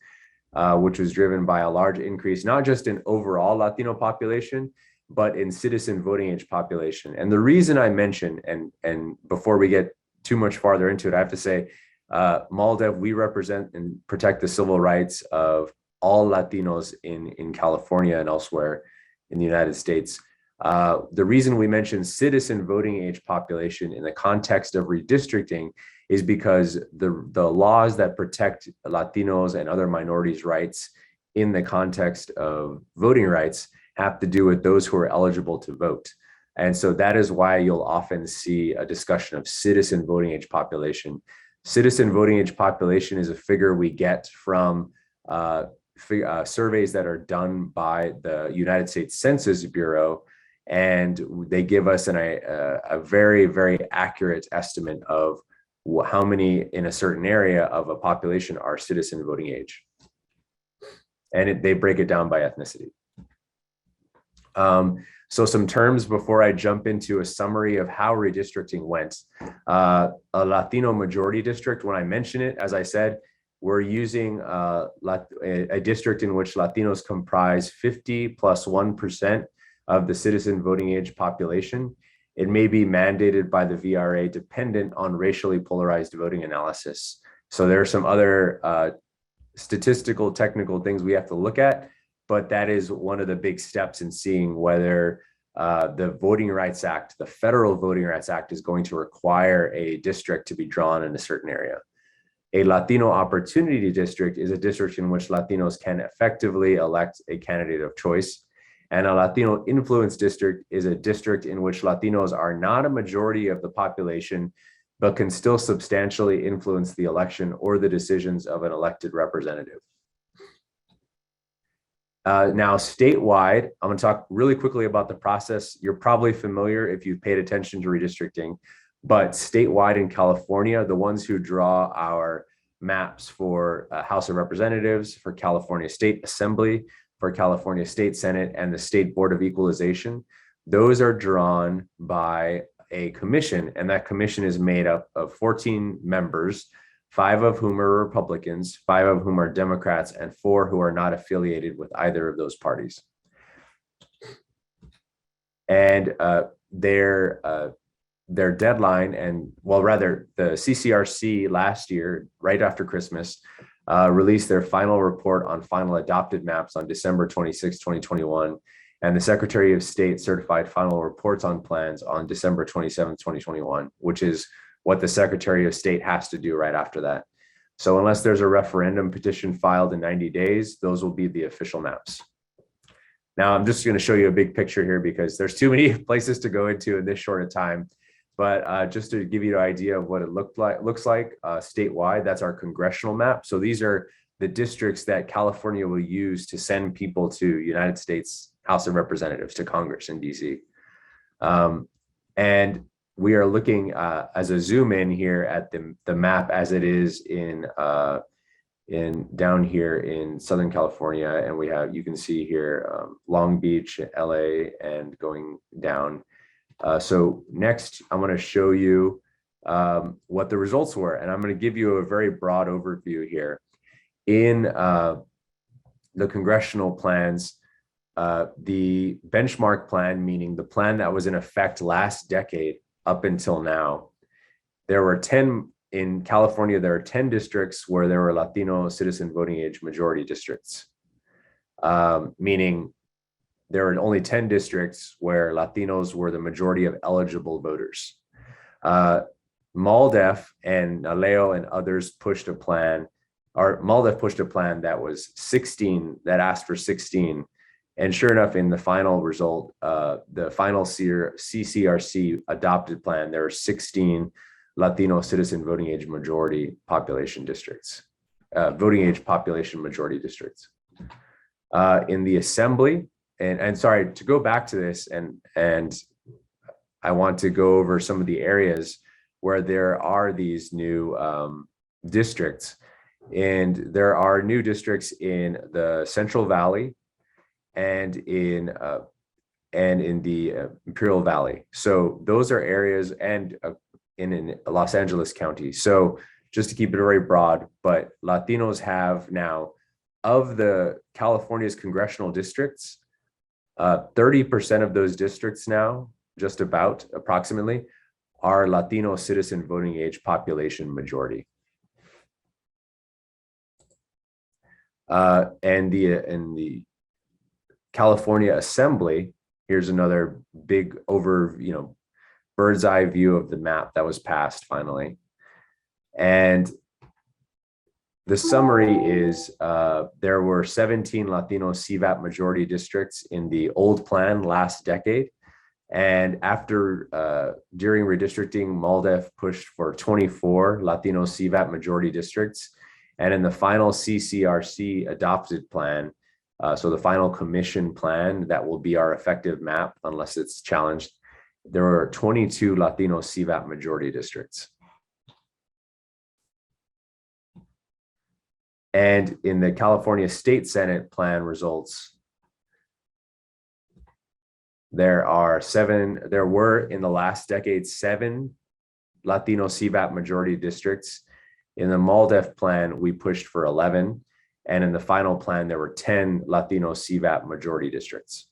which was driven by a large increase, not just in overall Latino population, but in citizen voting age population. And the reason I mention, and before we get too much farther into it, I have to say, MALDEV, we represent and protect the civil rights of all Latinos in California and elsewhere in the United States. The reason we mention citizen voting age population in the context of redistricting is because the laws that protect Latinos and other minorities' rights in the context of voting rights have to do with those who are eligible to vote. And so that is why you'll often see a discussion of citizen voting age population. Citizen voting age population is a figure we get from surveys that are done by the United States Census Bureau, and they give us a very, very accurate estimate of how many in a certain area of a population are citizen voting age. And they break it down by ethnicity. So some terms before I jump into a summary of how redistricting went. A Latino majority district, when I mention it, as I said, we're using a district in which Latinos comprise 50+1% of the citizen voting age population. It may be mandated by the VRA dependent on racially polarized voting analysis. So there are some other statistical, technical things we have to look at, but that is one of the big steps in seeing whether the Voting Rights Act, the Federal Voting Rights Act, is going to require a district to be drawn in a certain area. A Latino Opportunity District is a district in which Latinos can effectively elect a candidate of choice. And a Latino Influence District is a district in which Latinos are not a majority of the population, but can still substantially influence the election or the decisions of an elected representative. Now, statewide, I'm going to talk really quickly about the process. You're probably familiar if you've paid attention to redistricting, but statewide in California, the ones who draw our maps for House of Representatives, for California State Assembly, for California State Senate, and the State Board of Equalization, those are drawn by a commission, and that commission is made up of 14 members, 5 of whom are Republicans, 5 of whom are Democrats, and 4 who are not affiliated with either of those parties. And their deadline, and well, rather the CCRC last year, right after Christmas, released their final report on final adopted maps on December 26, 2021. And the Secretary of State certified final reports on plans on December 27, 2021, which is what the Secretary of State has to do right after that. So unless there's a referendum petition filed in 90 days, those will be the official maps. Now, I'm just going to show you a big picture here because there's too many places to go into in this short a time. But just to give you an idea of what it looks like statewide, that's our congressional map. So these are the districts that California will use to send people to United States House of Representatives, to Congress in DC. And we are looking as a zoom in here at the map as it is in down here in Southern California. And we have, you can see here, Long Beach, LA, and going down So next, I'm going to show you what the results were, and I'm going to give you a very broad overview here. In the congressional plans, the benchmark plan, meaning the plan that was in effect last decade up until now, there were 10 in California. There are 10 districts where there were Latino citizen voting age majority districts, meaning there were only 10 districts where Latinos were the majority of eligible voters. MALDEF and Aleo and others pushed a plan, or MALDEF pushed a plan that was 16, that asked for 16. And sure enough, in the final result, the final CCRC adopted plan, there were 16 Latino citizen voting age majority population districts, voting age population majority districts. In the assembly, and sorry, to go back to this, and I want to go over some of the areas where there are these new districts. And there are new districts in the Central Valley and in the Imperial Valley. So those are areas, and in Los Angeles County. So just to keep it very broad, but Latinos have now, of the California's congressional districts, 30% of those districts now, just about approximately, are Latino citizen voting age population majority. And the California Assembly, here's another big bird's eye view of the map that was passed finally. And the summary is there were 17 Latino CVAP majority districts in the old plan last decade. And after, during redistricting, MALDEF pushed for 24 Latino CVAP majority districts. And in the final CCRC adopted plan, so the final commission plan that will be our effective map unless it's challenged, there were 22 Latino CVAP majority districts. And in the California State Senate plan results, there were in the last decade 7 Latino CVAP majority districts. In the MALDEF plan, we pushed for 11. And in the final plan, there were 10 Latino CVAP majority districts.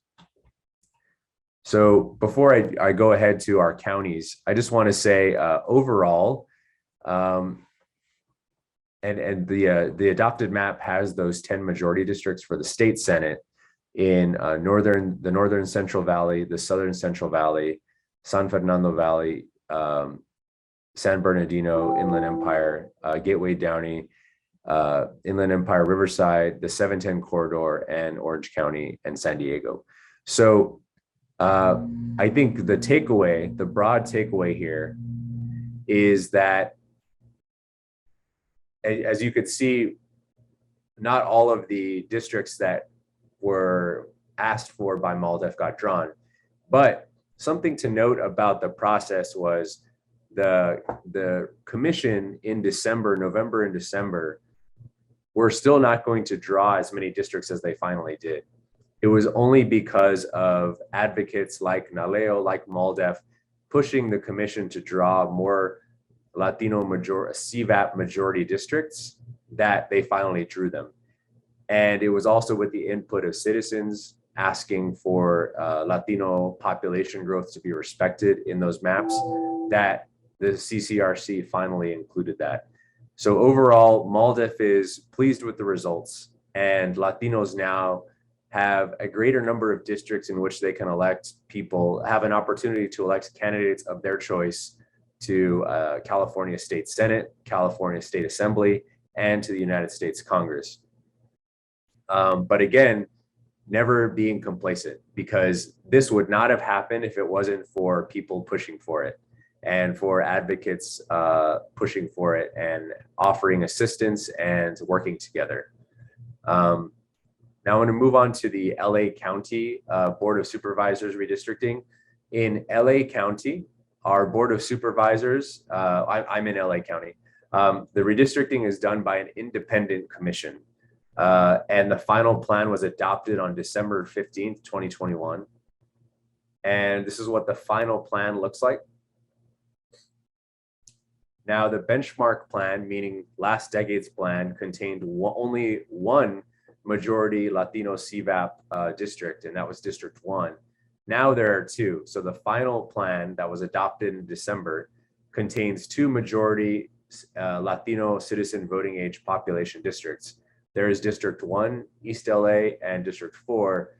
So before I go ahead to our counties, I just want to say overall, and the adopted map has those 10 majority districts for the state Senate in the northern Central Valley, the southern Central Valley, San Fernando Valley, San Bernardino, Inland Empire, Gateway Downey, Inland Empire, Riverside, the 710 corridor, and Orange County and San Diego. So I think the broad takeaway here is that, as you could see, not all of the districts that were asked for by MALDEF got drawn. But something to note about the process was the commission in November and December, were still not going to draw as many districts as they finally did. It was only because of advocates like Naleo, like MALDEF, pushing the commission to draw more Latino CVAP majority districts that they finally drew them. And it was also with the input of citizens asking for Latino population growth to be respected in those maps that the CCRC finally included that. So overall, MALDEF is pleased with the results, and Latinos now have a greater number of districts in which they can elect people, have an opportunity to elect candidates of their choice to California State Senate, California State Assembly, and to the United States Congress. But again, never being complacent, because this would not have happened if it wasn't for people pushing for it and for advocates pushing for it and offering assistance and working together. Now I'm going to move on to the LA County Board of Supervisors redistricting. In LA County, our Board of Supervisors, I'm in LA County. The redistricting is done by an independent commission. And the final plan was adopted on December 15th, 2021. And this is what the final plan looks like. Now, the benchmark plan, meaning last decade's plan, contained only one majority Latino CVAP district, and that was District 1. Now there are two. So the final plan that was adopted in December contains two majority Latino citizen voting age population districts. There is District 1, East LA, and District 4,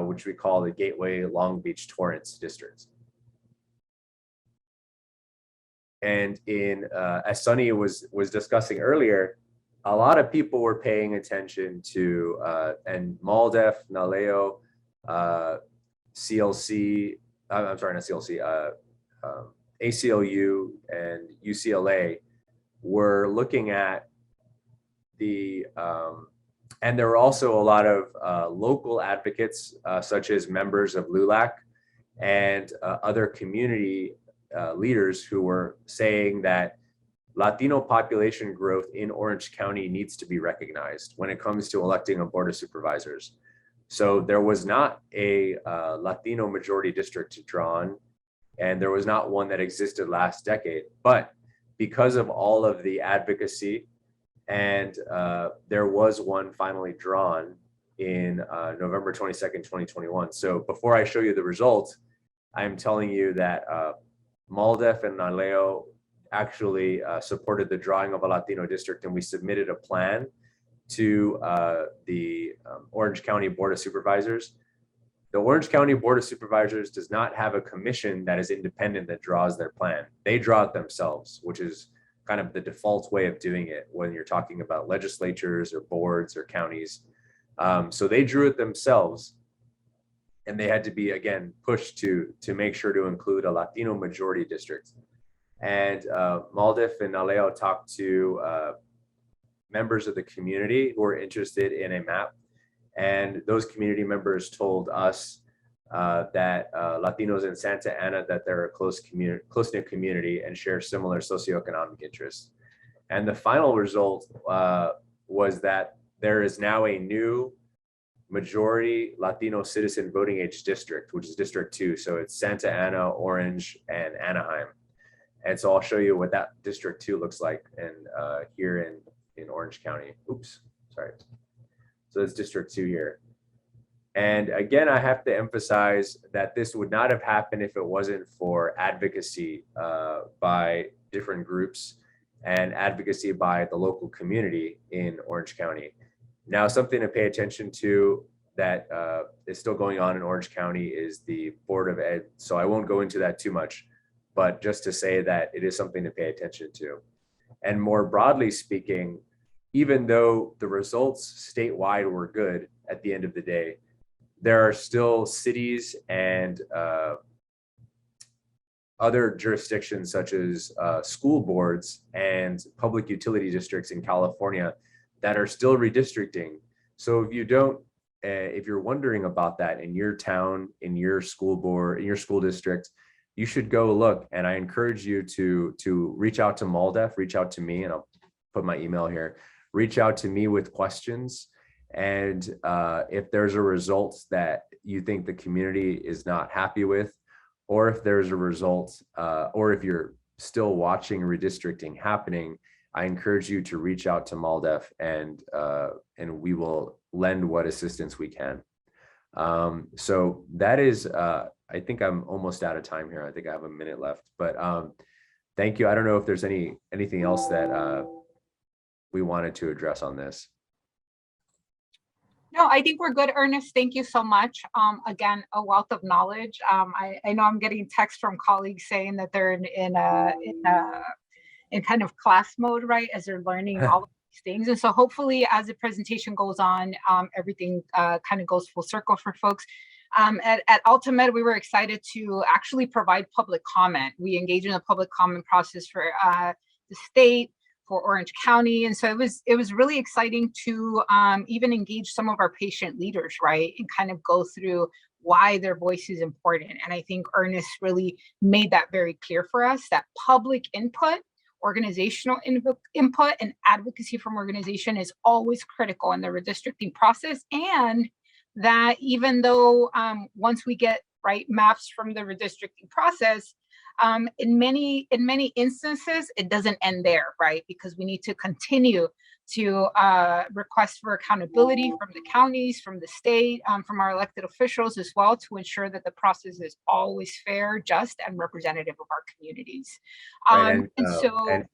which we call the Gateway Long Beach Torrance districts. And in, as Sony was discussing earlier, a lot of people were paying attention to, and MALDEF, NALEO, CLC, I'm sorry, not CLC, ACLU and UCLA were looking at the, and there were also a lot of local advocates, such as members of LULAC and other community leaders who were saying that Latino population growth in Orange County needs to be recognized when it comes to electing a board of supervisors. So there was not a Latino majority district drawn, and there was not one that existed last decade. But because of all of the advocacy, and there was one finally drawn in November 22nd, 2021. So before I show you the results, I'm telling you that MALDEF and NALEO actually supported the drawing of a Latino district, and we submitted a plan to the Orange County Board of Supervisors. The Orange County Board of Supervisors does not have a commission that is independent that draws their plan. They draw it themselves, which is kind of the default way of doing it when you're talking about legislatures or boards or counties. So they drew it themselves, and they had to be, again, pushed to make sure to include a Latino majority district. And MALDEF and NALEO talked to members of the community who are interested in a map. And those community members told us that Latinos in Santa Ana, that they're a close-knit community and share similar socioeconomic interests. And the final result was that there is now a new majority Latino citizen voting age district, which is District 2. So it's Santa Ana, Orange, and Anaheim. And so I'll show you what that District 2 looks like here in Orange County. Oops, sorry. So it's District 2 here. And again, I have to emphasize that this would not have happened if it wasn't for advocacy by different groups and advocacy by the local community in Orange County. Now, something to pay attention to that is still going on in Orange County is the Board of Ed. So I won't go into that too much, but just to say that it is something to pay attention to. And more broadly speaking, even though the results statewide were good at the end of the day, there are still cities and other jurisdictions such as school boards and public utility districts in California that are still redistricting. So if you don't, if you're wondering about that in your town, in your school board, in your school district, you should go look. And I encourage you to reach out to MALDEF, reach out to me, and I'll put my email here. Reach out to me with questions. And if there's a result that you think the community is not happy with, or if there's a result, or if you're still watching redistricting happening, I encourage you to reach out to MALDEF and we will lend what assistance we can. So that is, I think I'm almost out of time here. I think I have a minute left, but thank you. I don't know if there's anything else that we wanted to address on this. No, I think we're good, Ernest. Thank you so much. Again, a wealth of knowledge. I know I'm getting texts from colleagues saying that they're in kind of class mode, right, as they're learning all of these things. And so hopefully as the presentation goes on, everything kind of goes full circle for folks. At AltaMed, we were excited to actually provide public comment. We engage in a public comment process for the state, for Orange County. And so it was really exciting to even engage some of our patient leaders, right, and kind of go through why their voice is important. And I think Ernest really made that very clear for us, that public input, organizational input, and advocacy from organization is always critical in the redistricting process. And that even though once we get right, maps from the redistricting process, in many instances, it doesn't end there, right? Because we need to continue to request for accountability from the counties, from the state, from our elected officials as well, to ensure that the process is always fair, just, and representative of our communities. Right, And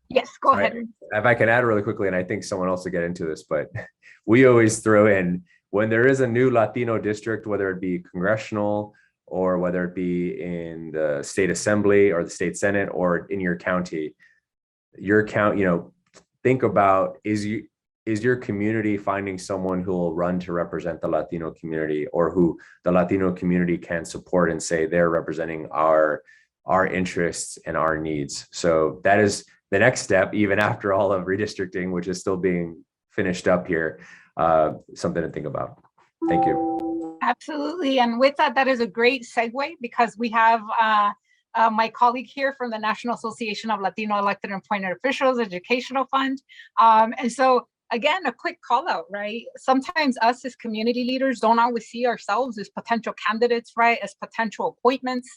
yes, go sorry, ahead. if I can add really quickly, and I think someone else will get into this, but we always throw in when there is a new Latino district, whether it be congressional or whether it be in the state assembly or the state senate or in your county, think about, is your community finding someone who will run to represent the Latino community, or who the Latino community can support and say they're representing our interests and our needs. So that is the next step, even after all of redistricting, which is still being finished up here. Something to think about. Thank you. Absolutely. And with that, that is a great segue, because we have my colleague here from the National Association of Latino Elected and Appointed Officials Educational Fund. And so again, a quick call out, right? Sometimes us as community leaders don't always see ourselves as potential candidates, right? As potential appointments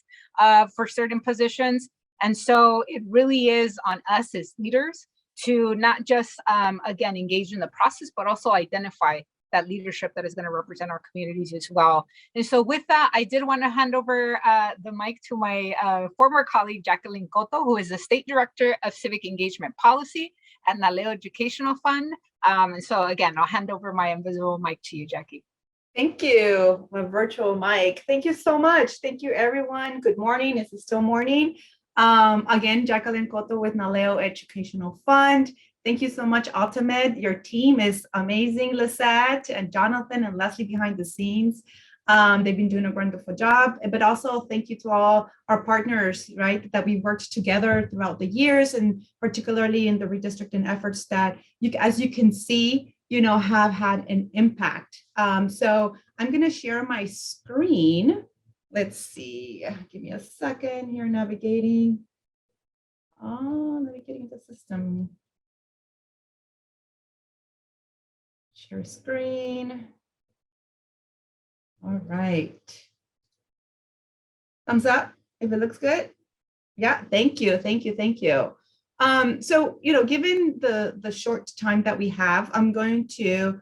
for certain positions. And so it really is on us as leaders to not just, again, engage in the process, but also identify that leadership that is going to represent our communities as well. And so with that, I did want to hand over the mic to my former colleague, Jacqueline Cotto, who is the State Director of Civic Engagement Policy at NALEO Educational Fund. And so again, I'll hand over my invisible mic to you, Jackie. Thank you, my virtual mic. Thank you so much. Thank you, everyone. Good morning. Is it still morning? Again, Jacqueline Cotto with NALEO Educational Fund. Thank you so much, AltaMed. Your team is amazing, Lisette and Jonathan and Leslie behind the scenes. They've been doing a wonderful job. But also thank you to all our partners, right, that we worked together throughout the years, and particularly in the redistricting efforts that, as you can see, have had an impact. So I'm going to share my screen. Let's see. Give me a second here, navigating. Navigating the system. Share screen. All right. Thumbs up if it looks good. Yeah, thank you. So, given the short time that we have, I'm going to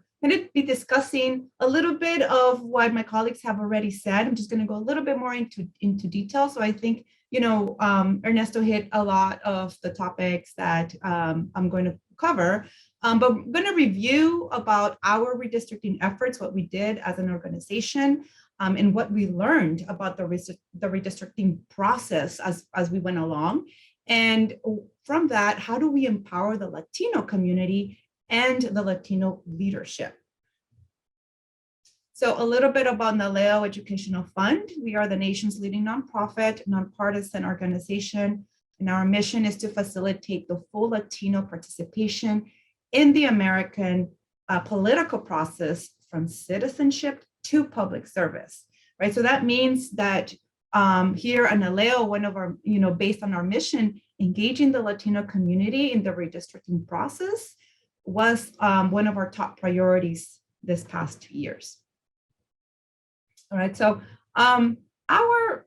be discussing a little bit of what my colleagues have already said. I'm just going to go a little bit more into detail. So I think, Ernesto hit a lot of the topics that I'm going to cover. But we're going to review about our redistricting efforts, what we did as an organization, and what we learned about the redistricting process as we went along. And from that, how do we empower the Latino community and the Latino leadership? So a little bit about NALEO Educational Fund. We are the nation's leading nonprofit, nonpartisan organization, and our mission is to facilitate the full Latino participation in the American political process, from citizenship to public service, right? So that means that here at NALEO, one of our, based on our mission, engaging the Latino community in the redistricting process was one of our top priorities this past 2 years. All right, so our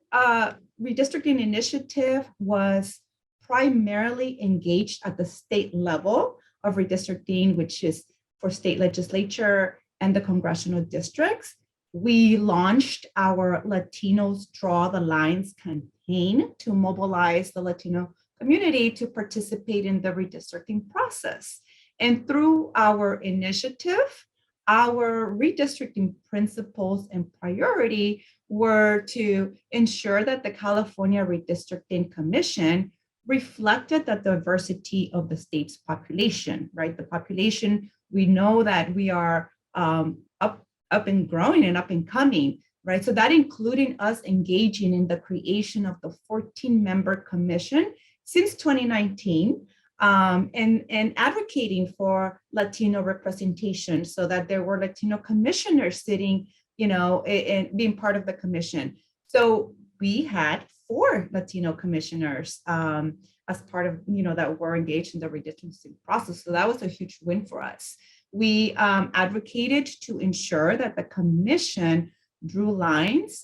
redistricting initiative was primarily engaged at the state level of redistricting, which is for state legislature and the congressional districts. We launched our Latinos Draw the Lines campaign to mobilize the Latino community to participate in the redistricting process. And through our initiative, our redistricting principles and priority were to ensure that the California Redistricting Commission reflected the diversity of the state's population, right? The population, we know that we are up and growing and up and coming, right? So that including us engaging in the creation of the 14-member commission since 2019, and advocating for Latino representation so that there were Latino commissioners sitting, and being part of the commission. So we had 4 Latino commissioners as part of, that were engaged in the redistricting process. So that was a huge win for us. We advocated to ensure that the commission drew lines,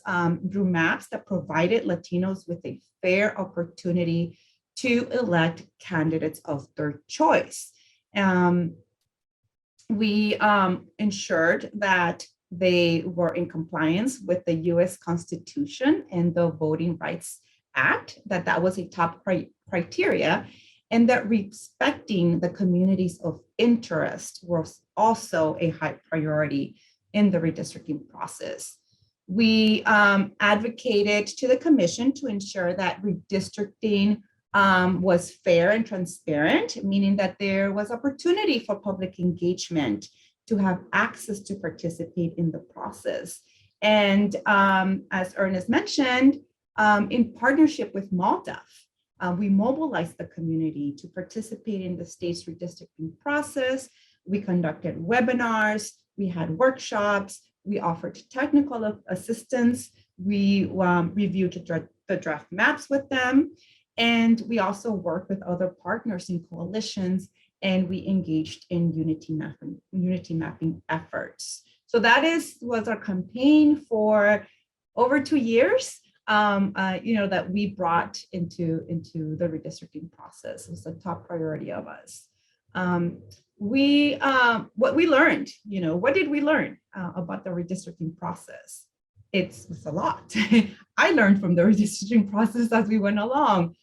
drew maps that provided Latinos with a fair opportunity to elect candidates of their choice. We ensured that they were in compliance with the US Constitution and the Voting Rights Act, that was a top criteria, and that respecting the communities of interest was also a high priority in the redistricting process. We advocated to the commission to ensure that redistricting was fair and transparent, meaning that there was opportunity for public engagement to have access to participate in the process. And as Ernest mentioned, in partnership with MALDEF, we mobilized the community to participate in the state's redistricting process. We conducted webinars, we had workshops, we offered technical assistance, we reviewed the draft maps with them, and we also worked with other partners in coalitions, and we engaged in unity mapping efforts. So that was our campaign for over 2 years, that we brought into the redistricting process. It was a top priority of us. What we learned, what did we learn about the redistricting process? It's a lot. I learned from the redistricting process as we went along.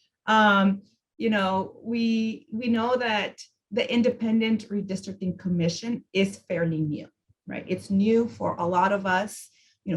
We know that the Independent Redistricting Commission is fairly new, right? It's new for a lot of us.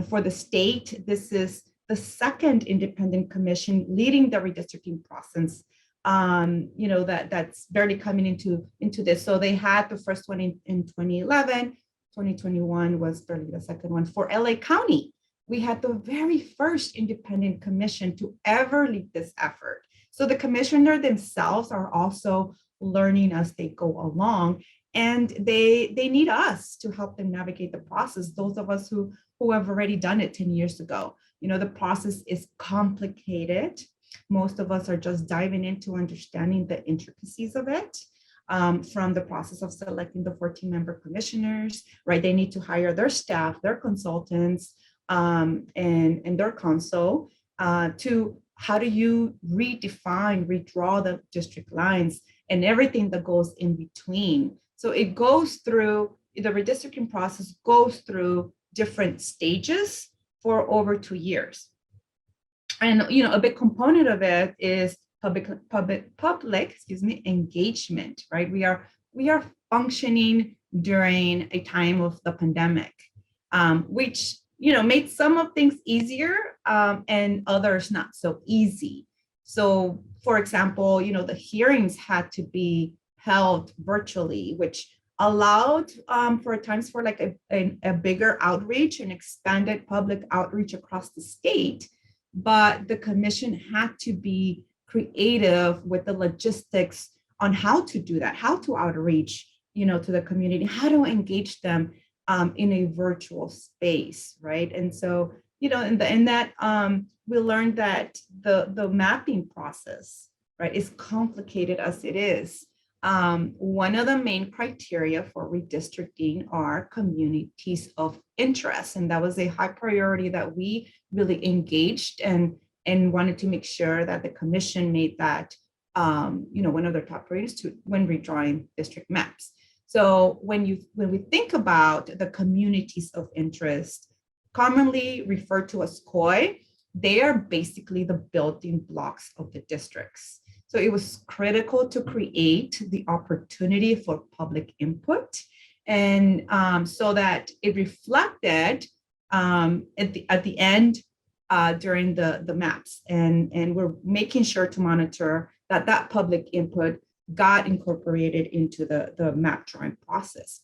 For the state, this is the second independent commission leading the redistricting process. That's barely coming into this. So they had the first one in 2011, 2021 was barely the second one. For LA County, we had the very first independent commission to ever lead this effort. So the commissioner themselves are also learning as they go along, and they need us to help them navigate the process. Those of us who have already done it 10 years ago, the process is complicated. Most of us are just diving into understanding the intricacies of it, from the process of selecting the 14-member commissioners, right? They need to hire their staff, their consultants, and their counsel, to how do you redraw the district lines and everything that goes in between. So it goes through, the redistricting process goes through different stages for over 2 years. And a big component of it is public engagement, right? We are functioning during a time of the pandemic, which made some of things easier, and others not so easy. So, for example, the hearings had to be held virtually, which allowed for times for like a bigger outreach and expanded public outreach across the state. But the commission had to be creative with the logistics on how to do that, how to outreach, to the community, how to engage them in a virtual space, right? And so, in that, we learned that the mapping process, right, is complicated as it is. One of the main criteria for redistricting are communities of interest, and that was a high priority that we really engaged and wanted to make sure that the commission made that one of their top priorities when redrawing district maps. So when we think about the communities of interest, commonly referred to as COI, they are basically the building blocks of the districts. So it was critical to create the opportunity for public input, and so that it reflected at the end during the maps, and we're making sure to monitor that public input got incorporated into the map drawing process.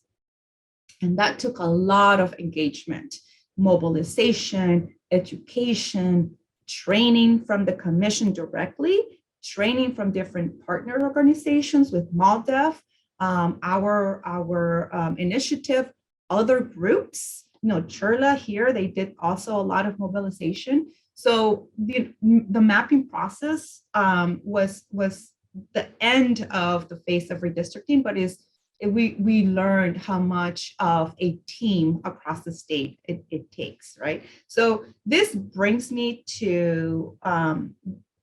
And that took a lot of engagement, mobilization, education, training from the commission directly, training from different partner organizations with MALDEF, our initiative, other groups, CHIRLA here, they did also a lot of mobilization. So the mapping process was the end of the phase of redistricting, but is we learned how much of a team across the state it takes, right? So this brings me to, to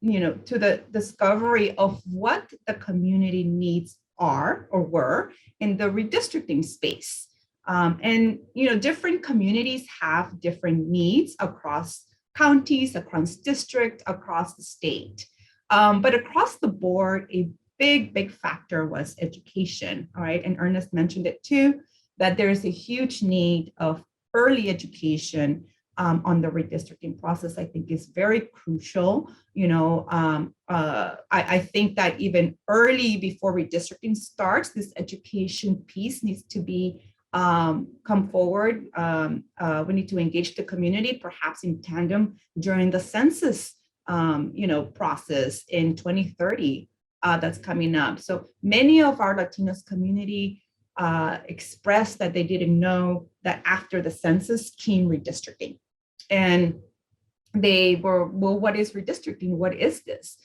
the discovery of what the community needs are or were in the redistricting space. And, different communities have different needs across counties, across district, across the state. But across the board, a big factor was education, all right? And Ernest mentioned it too, that there's a huge need of early education on the redistricting process. I think is very crucial. I think that even early before redistricting starts, this education piece needs to be come forward. We need to engage the community, perhaps in tandem during the census, process in 2030 that's coming up. So many of our Latinos community expressed that they didn't know that after the census came redistricting. And they were, well, what is redistricting? What is this?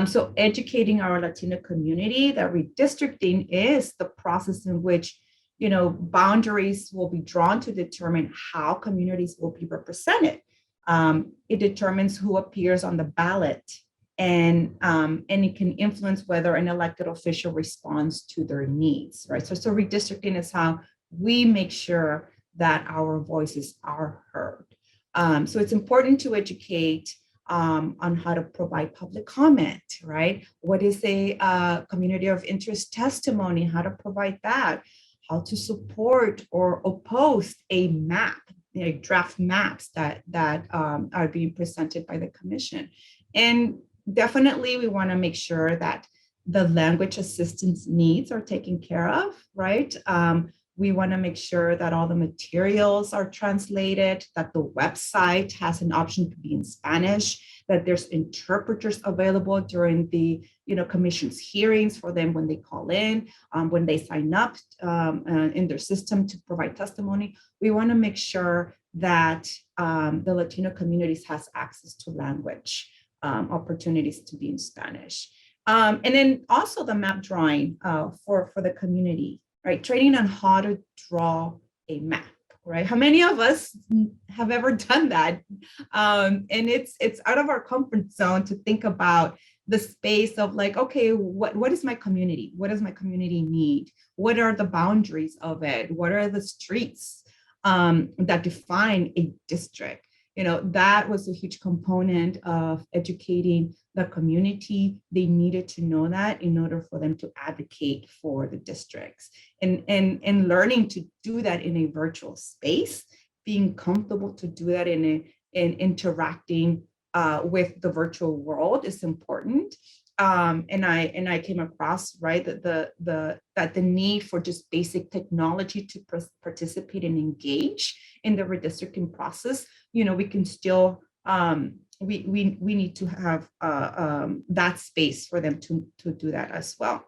So educating our Latino community that redistricting is the process in which, boundaries will be drawn to determine how communities will be represented. It determines who appears on the ballot, and it can influence whether an elected official responds to their needs, right? So redistricting is how we make sure that our voices are heard. So it's important to educate on how to provide public comment, right? What is a community of interest testimony? How to provide that? How to support or oppose a map, draft maps that are being presented by the commission. And definitely we want to make sure that the language assistance needs are taken care of, right? We want to make sure that all the materials are translated, that the website has an option to be in Spanish, that there's interpreters available during the commission's hearings for them when they call in, when they sign up in their system to provide testimony. We want to make sure that the Latino communities has access to language opportunities to be in Spanish. And then also the map drawing for the community. Right, training on how to draw a map, right? How many of us have ever done that? And it's out of our comfort zone to think about the space of like, okay, what is my community? What does my community need? What are the boundaries of it? What are the streets that define a district? That was a huge component of educating the community. They needed to know that in order for them to advocate for the districts, and learning to do that in a virtual space, being comfortable to do that in interacting with the virtual world is important. And I came across, right, that the need for just basic technology to participate and engage in the redistricting process. We can still we need to have that space for them to do that as well.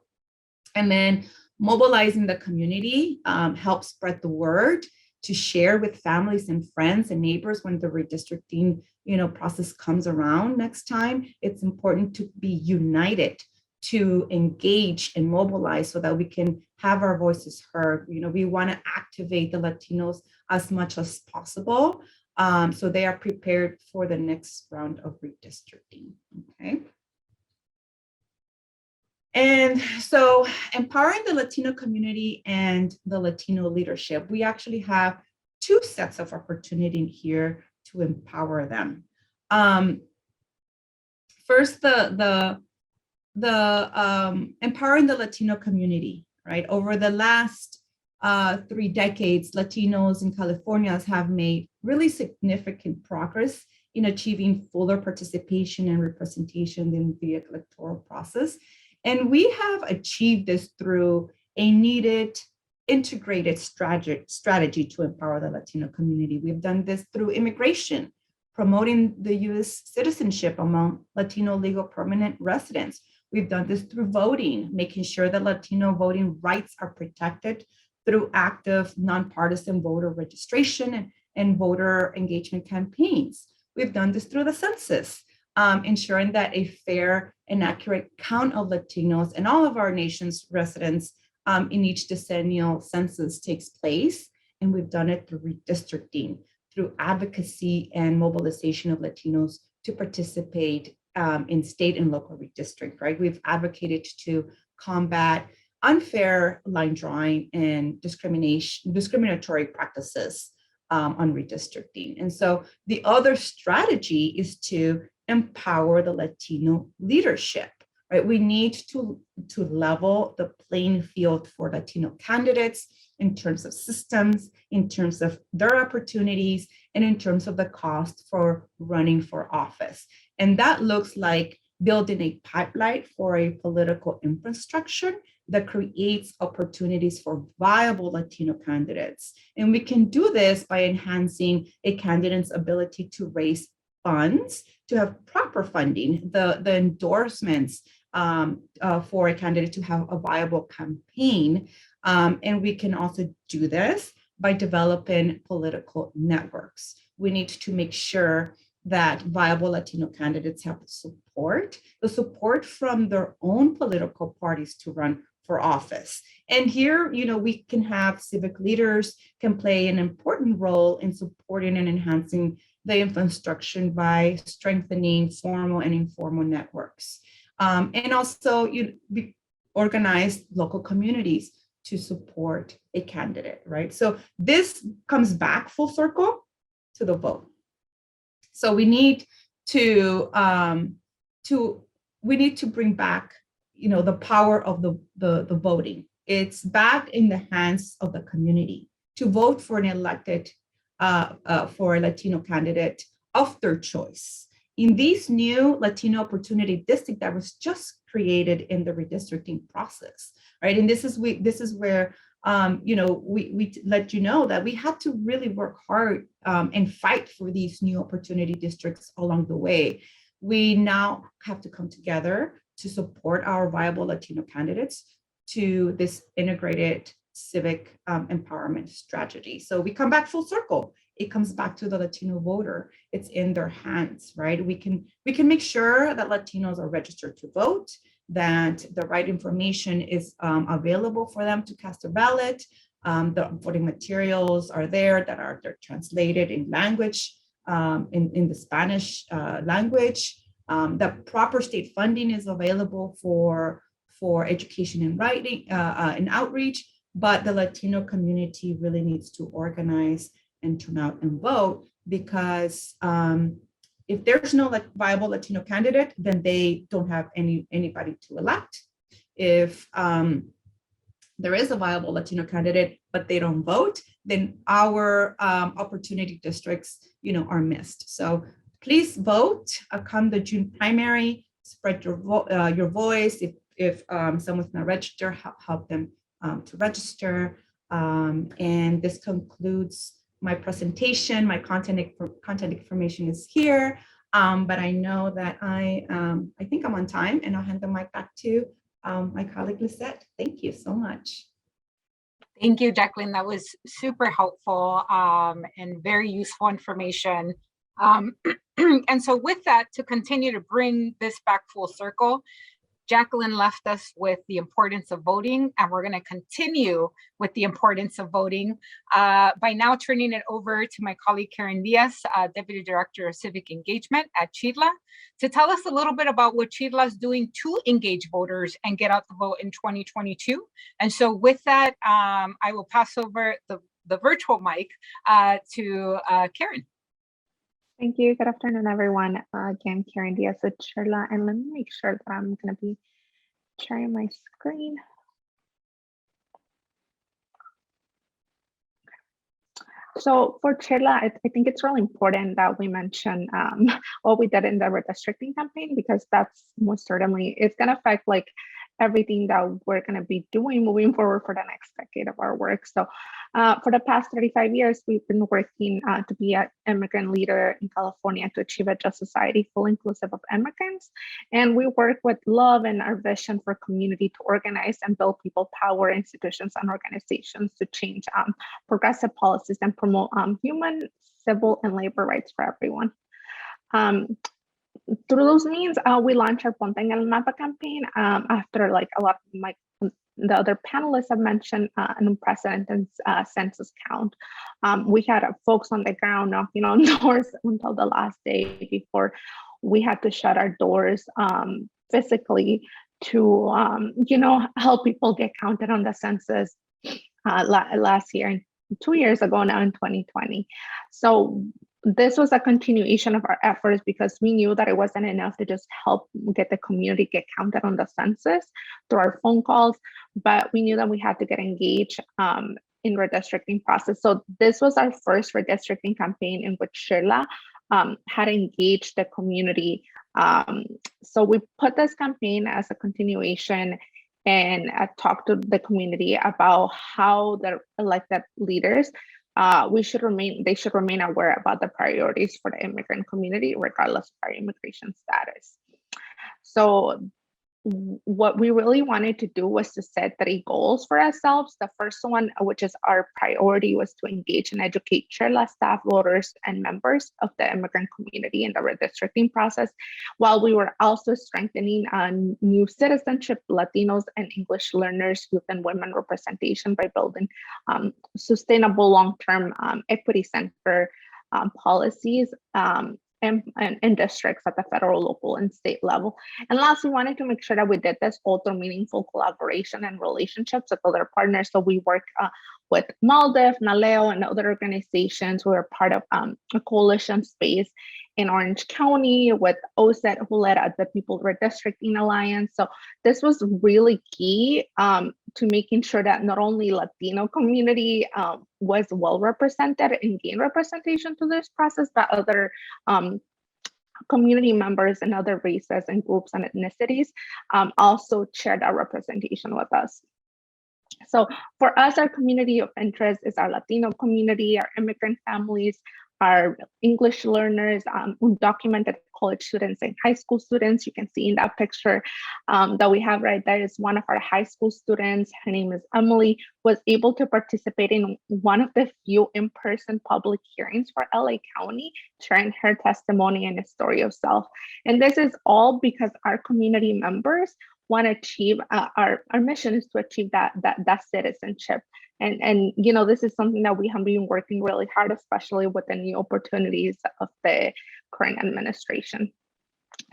And then mobilizing the community helps spread the word, to share with families and friends and neighbors when the redistricting process comes around next time. It's important to be united, to engage and mobilize so that we can have our voices heard. We want to activate the Latinos as much as possible, so they are prepared for the next round of redistricting. Okay. And so empowering the Latino community and the Latino leadership, we actually have two sets of opportunity here to empower them. First, the empowering the Latino community, right? Over the last 3 decades, Latinos in California have made really significant progress in achieving fuller participation and representation in the electoral process. And we have achieved this through a needed integrated strategy to empower the Latino community. We've done this through immigration, promoting the U.S. citizenship among Latino legal permanent residents. We've done this through voting, making sure that Latino voting rights are protected through active nonpartisan voter registration and voter engagement campaigns. We've done this through the census, ensuring that a fair and accurate count of Latinos and all of our nation's residents in each decennial census takes place. And we've done it through redistricting, through advocacy and mobilization of Latinos to participate in state and local redistrict, right? We've advocated to combat unfair line drawing and discriminatory practices on redistricting. And so the other strategy is to empower the Latino leadership, right? We need to level the playing field for Latino candidates in terms of systems, in terms of their opportunities, and in terms of the cost for running for office. And that looks like building a pipeline for a political infrastructure that creates opportunities for viable Latino candidates. And we can do this by enhancing a candidate's ability to raise funds, to have proper funding, the endorsements for a candidate to have a viable campaign. And we can also do this by developing political networks. We need to make sure that viable Latino candidates have the support from their own political parties to run for office. And here, we can have civic leaders can play an important role in supporting and enhancing the infrastructure by strengthening formal and informal networks. And also, we organize local communities to support a candidate, right? So this comes back full circle to the vote. So we need to bring back, the power of the voting. It's back in the hands of the community to vote for an elected, for a Latino candidate of their choice. In this new Latino Opportunity District that was just created in the redistricting process, right? And this is where we let you know that we had to really work hard and fight for these new opportunity districts along the way. We now have to come together to support our viable Latino candidates to this integrated civic empowerment strategy. So we come back full circle. It comes back to the Latino voter. It's in their hands, right? We can make sure that Latinos are registered to vote, that the right information is available for them to cast their ballot. The voting materials are there they're translated in language, in the Spanish language. The proper state funding is available for education and writing and outreach, but the Latino community really needs to organize and turn out and vote, because if there's no viable Latino candidate, then they don't have anybody to elect. If there is a viable Latino candidate, but they don't vote, then our opportunity districts, are missed. So please vote. Come the June primary. Spread your voice. If someone's not registered, help them to register. And this concludes my presentation. My contact information is here, but I know that I think I'm on time, and I'll hand the mic back to my colleague Lisette. Thank you so much. Thank you, Jacqueline. That was super helpful and very useful information. And so with that, to continue to bring this back full circle, Jacqueline left us with the importance of voting, and we're going to continue with the importance of voting by now turning it over to my colleague Karen Diaz, Deputy Director of Civic Engagement at CHIDLA, to tell us a little bit about what CHIDLA is doing to engage voters and get out the vote in 2022. And so with that, I will pass over the virtual mic to Karen. Thank you. Good afternoon, everyone. Again, Karen Diaz with CHIDLA, and let me make sure that I'm going to be sharing my screen. So for CHIDLA, I think it's really important that we mention what we did in the redistricting campaign, because that's most certainly, it's going to affect like everything that we're going to be doing moving forward for the next decade of our work. So for the past 35 years, we've been working to be an immigrant leader in California to achieve a just society full inclusive of immigrants. And we work with love and our vision for community to organize and build people power, institutions and organizations to change progressive policies and promote human, civil and labor rights for everyone. Through those means, we launched our Ponte en el Mapa campaign after like a lot of the other panelists have mentioned, an unprecedented census count. We had folks on the ground knocking on doors until the last day before we had to shut our doors physically to, help people get counted on the census last year, 2 years ago now in 2020. So this was a continuation of our efforts because we knew that it wasn't enough to just help get the community get counted on the census through our phone calls, but we knew that we had to get engaged in redistricting process. So this was our first redistricting campaign in which Shirla had engaged the community. So we put this campaign as a continuation and talked to the community about how the elected leaders they should remain aware about the priorities for the immigrant community, regardless of our immigration status. So what we really wanted to do was to set 3 goals for ourselves. The first one, which is our priority, was to engage and educate Shirla staff, voters, and members of the immigrant community in the redistricting process, while we were also strengthening new citizenship, Latinos, and English learners, youth, and women representation by building sustainable long-term equity-centered policies and districts at the federal, local, and state level. And last, we wanted to make sure that we did this all through meaningful collaboration and relationships with other partners. So we work with MALDEF, NALEO, and other organizations. We were part of a coalition space in Orange County with OSET, who led the People Redistricting Alliance. So this was really key to making sure that not only Latino community was well represented and gained representation to this process, but other community members and other races and groups and ethnicities also shared our representation with us. So for us, our community of interest is our Latino community, our immigrant families, our English learners, undocumented college students and high school students. You can see in that picture that we have right there is one of our high school students. Her name is Emily, was able to participate in one of the few in-person public hearings for LA County, sharing her testimony and a story of self. And this is all because our community members want to achieve, our mission is to achieve that citizenship. And this is something that we have been working really hard, especially with the new opportunities of the current administration.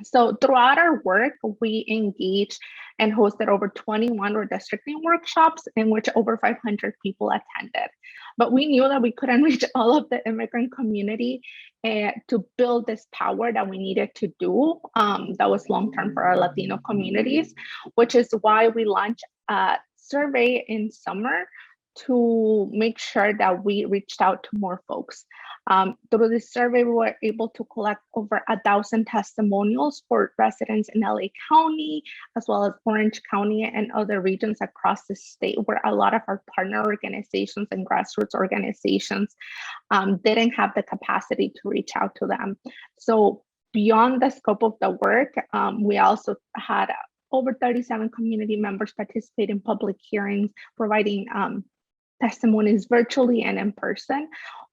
So throughout our work, we engaged and hosted over 21 redistricting workshops in which over 500 people attended. But we knew that we couldn't reach all of the immigrant community to build this power that we needed to do that was long-term for our Latino communities, which is why we launched a survey in summer to make sure that we reached out to more folks. Through this survey, we were able to collect over 1,000 testimonials for residents in LA County, as well as Orange County and other regions across the state, where a lot of our partner organizations and grassroots organizations didn't have the capacity to reach out to them. So beyond the scope of the work, we also had over 37 community members participate in public hearings, providing testimonies virtually and in person.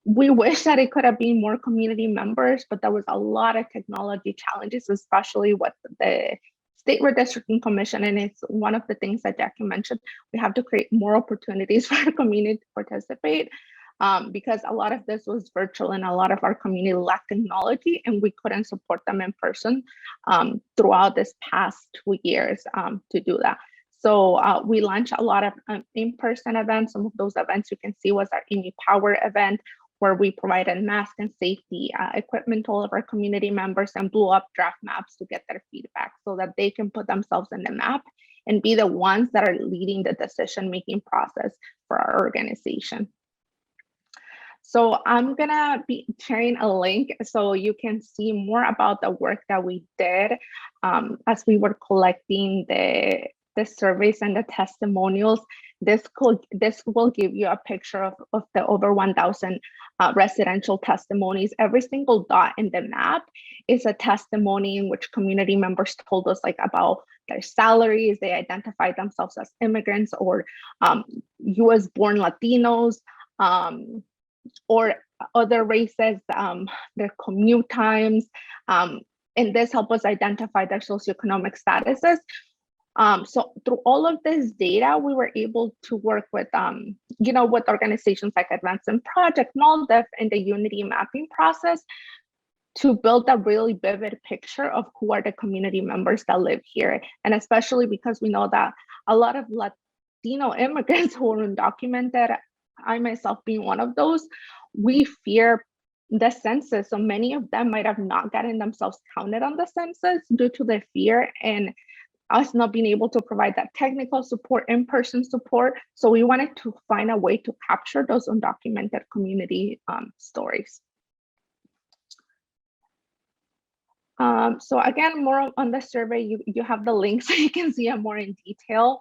We wish that it could have been more community members, but there was a lot of technology challenges, especially with the State Redistricting Commission. And it's one of the things that Jackie mentioned, we have to create more opportunities for our community to participate because a lot of this was virtual and a lot of our community lacked technology and we couldn't support them in person throughout this past 2 years to do that. So we launched a lot of in-person events. Some of those events you can see was our Amy Power event, where we provided mask and safety equipment to all of our community members and blew up draft maps to get their feedback so that they can put themselves in the map and be the ones that are leading the decision-making process for our organization. So I'm gonna be sharing a link so you can see more about the work that we did as we were collecting the surveys and the testimonials. This will give you a picture of the over 1,000 residential testimonies. Every single dot in the map is a testimony in which community members told us about their salaries. They identified themselves as immigrants or US born Latinos or other races, their commute times. And this helps us identify their socioeconomic statuses. So through all of this data, we were able to work with, with organizations like Advancing Project, MALDEF, and the Unity mapping process to build a really vivid picture of who are the community members that live here. And especially because we know that a lot of Latino immigrants who are undocumented, I myself being one of those, we fear the census. So many of them might have not gotten themselves counted on the census due to their fear and us not being able to provide that technical support, in-person support. So we wanted to find a way to capture those undocumented community stories. So again, more on the survey, you have the link so you can see it more in detail.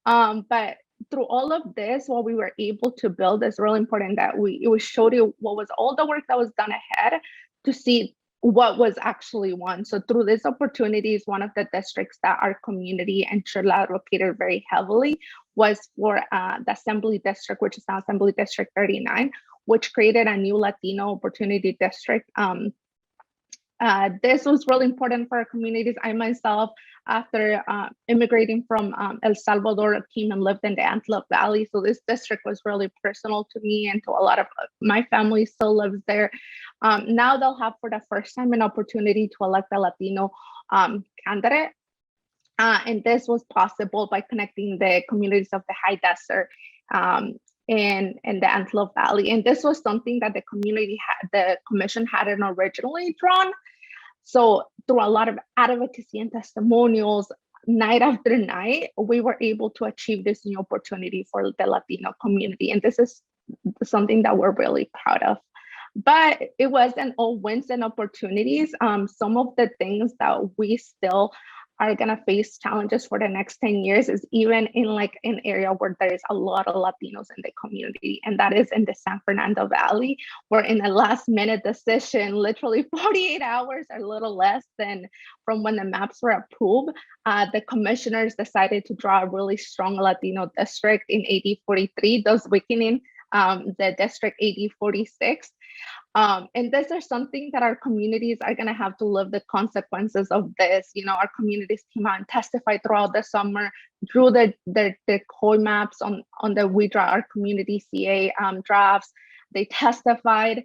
But through all of this, what we were able to build is really important that we showed you what was all the work that was done ahead to see what was actually won. So through this opportunity is one of the districts that our community and Chirla advocated very heavily was for the Assembly District, which is now Assembly District 39, which created a new Latino opportunity district. This was really important for our communities. I myself, after immigrating from El Salvador, came and lived in the Antelope Valley. So this district was really personal to me and to a lot of my family still lives there. Now they'll have for the first time an opportunity to elect a Latino candidate. And this was possible by connecting the communities of the High Desert in the Antelope Valley. And this was something that the commission hadn't originally drawn. So through a lot of advocacy and testimonials, night after night, we were able to achieve this new opportunity for the Latino community. And this is something that we're really proud of. But it wasn't all wins and opportunities. Some of the things that we still are gonna face challenges for the next 10 years is even in like an area where there is a lot of Latinos in the community, and that is in the San Fernando Valley, where in a last minute decision, literally 48 hours or a little less than from when the maps were approved, the commissioners decided to draw a really strong Latino district in AB 43, thus weakening the district AB 46. And this is something that our communities are going to have to live the consequences of this. You know, our communities came out and testified throughout the summer, drew their COI maps on the We Draw Our Community CA drafts. They testified.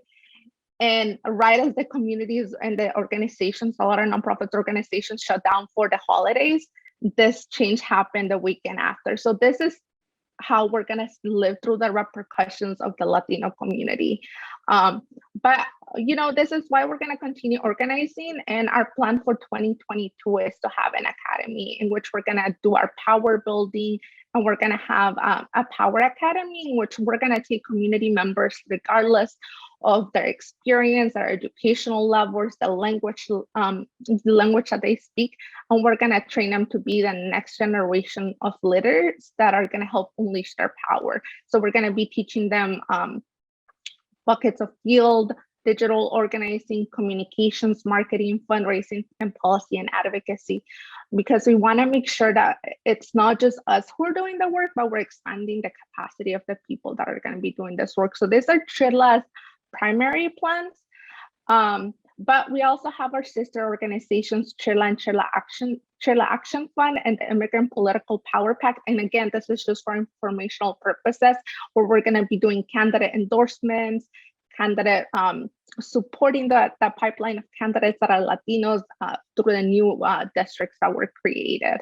And right as the communities and the organizations, a lot of nonprofit organizations shut down for the holidays, this change happened the weekend after. So this is how we're going to live through the repercussions of the Latino community. But, you know, this is why we're going to continue organizing. And our plan for 2022 is to have an academy in which we're going to do our power building. And we're going to have a power academy in which we're going to take community members, regardless of their experience, their educational levels, the language that they speak, and we're going to train them to be the next generation of leaders that are going to help unleash their power. So we're going to be teaching them buckets of field, digital organizing, communications, marketing, fundraising, and policy and advocacy, because we want to make sure that it's not just us who are doing the work, but we're expanding the capacity of the people that are going to be doing this work. So these are Chirla's primary plans, but we also have our sister organizations, Chirla and Chirla Action Fund and the Immigrant Political Power Pact. And again, this is just for informational purposes, where we're going to be doing candidate endorsements, candidate supporting the pipeline of candidates that are Latinos through the new districts that were created.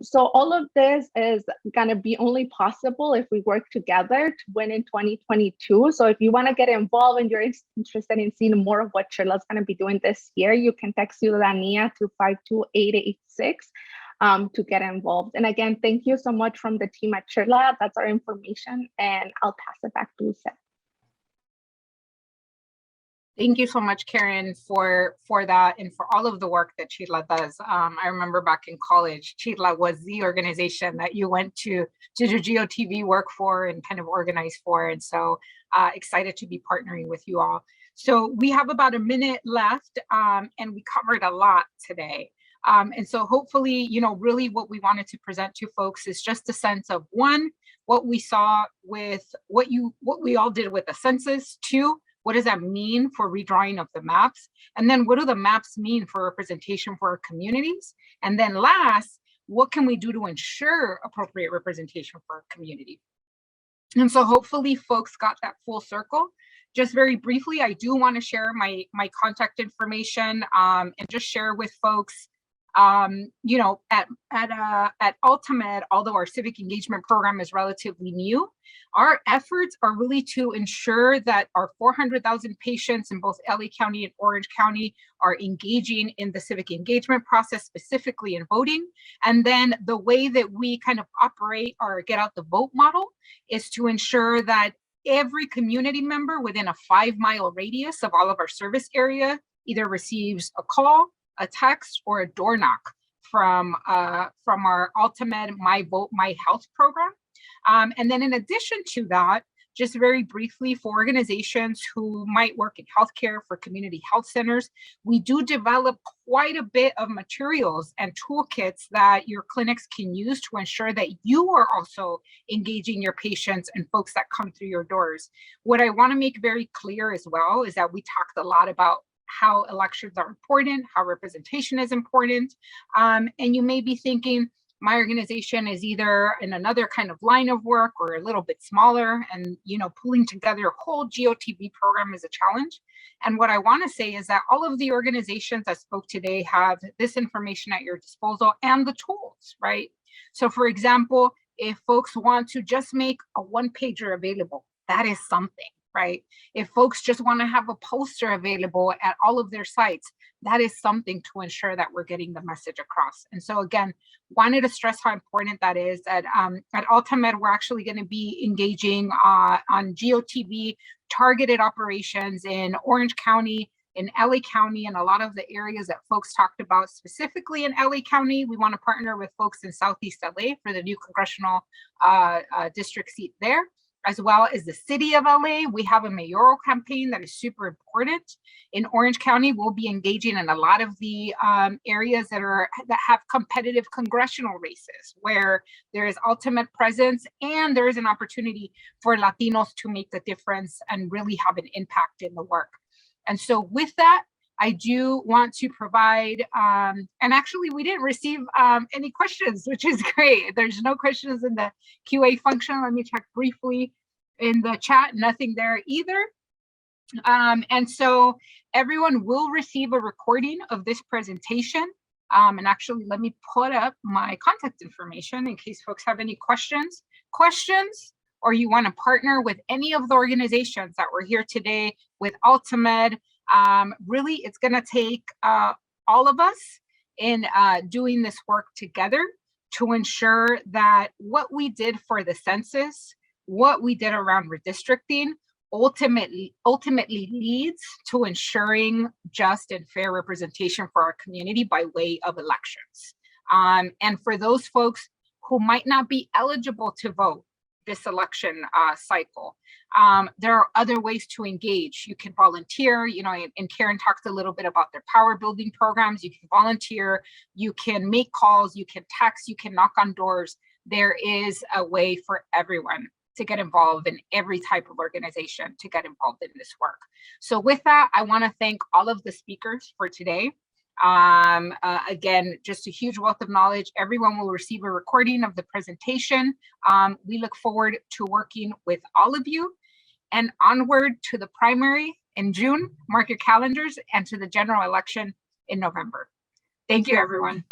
So all of this is going to be only possible if we work together to win in 2022. So if you want to get involved and you're interested in seeing more of what Chirla is going to be doing this year, you can text Ciudadanía to 52886 to get involved. And again, thank you so much from the team at Chirla. That's our information, and I'll pass it back to Seth. Thank you so much, Karen, for that and for all of the work that Chirla does. I remember back in college, Chirla was the organization that you went to do GeoTV work for and kind of organize for. And so excited to be partnering with you all. So we have about a minute left, and we covered a lot today. And so hopefully, you know, really what we wanted to present to folks is just a sense of, one, what we saw with what we all did with the census. Two, what does that mean for redrawing of the maps? And then what do the maps mean for representation for our communities? And then last, what can we do to ensure appropriate representation for our community? And so hopefully folks got that full circle. Just very briefly, I do want to share my contact information and just share with folks, you know, at AltaMed, although our civic engagement program is relatively new, our efforts are really to ensure that our 400,000 patients in both LA County and Orange County are engaging in the civic engagement process, specifically in voting. And then the way that we kind of operate our get out the vote model is to ensure that every community member within a 5-mile radius of all of our service area either receives a call, a text, or a door knock from our AltaMed My Vote My Health program. And then in addition to that, just very briefly, for organizations who might work in healthcare, for community health centers, we do develop quite a bit of materials and toolkits that your clinics can use to ensure that you are also engaging your patients and folks that come through your doors. What I want to make very clear as well is that we talked a lot about how elections are important, how representation is important. And you may be thinking, my organization is either in another kind of line of work or a little bit smaller, and you know, pulling together a whole GOTV program is a challenge. And what I want to say is that all of the organizations that spoke today have this information at your disposal and the tools, right? So for example, if folks want to just make a one-pager available, that is something, right? If folks just want to have a poster available at all of their sites, that is something to ensure that we're getting the message across. And so again, wanted to stress how important that is. At AltaMed, we're actually going to be engaging on GOTV targeted operations in Orange County, in LA County, and a lot of the areas that folks talked about. Specifically in LA County, we want to partner with folks in Southeast LA for the new congressional district seat there, as well as the city of LA. We have a mayoral campaign that is super important. In Orange County, we'll be engaging in a lot of the areas that have competitive congressional races, where there is AltaMed presence and there is an opportunity for Latinos to make the difference and really have an impact in the work. And so with that, I do want to provide, and actually we didn't receive any questions, which is great. There's no questions in the QA function. Let me check briefly in the chat, nothing there either. And so everyone will receive a recording of this presentation. And actually, let me put up my contact information in case folks have any questions, or you want to partner with any of the organizations that were here today with AltaMed. Really, it's going to take all of us in doing this work together to ensure that what we did for the census, what we did around redistricting, ultimately leads to ensuring just and fair representation for our community by way of elections. And for those folks who might not be eligible to vote this election cycle, there are other ways to engage. You can volunteer, you know, and Karen talked a little bit about their power building programs. You can volunteer, you can make calls, you can text, you can knock on doors. There is a way for everyone to get involved, in every type of organization to get involved in this work. So with that, I want to thank all of the speakers for today. Again, just a huge wealth of knowledge. Everyone will receive a recording of the presentation. We look forward to working with all of you, and onward to the primary in June, mark your calendars, and to the general election in November. Thank you, everyone.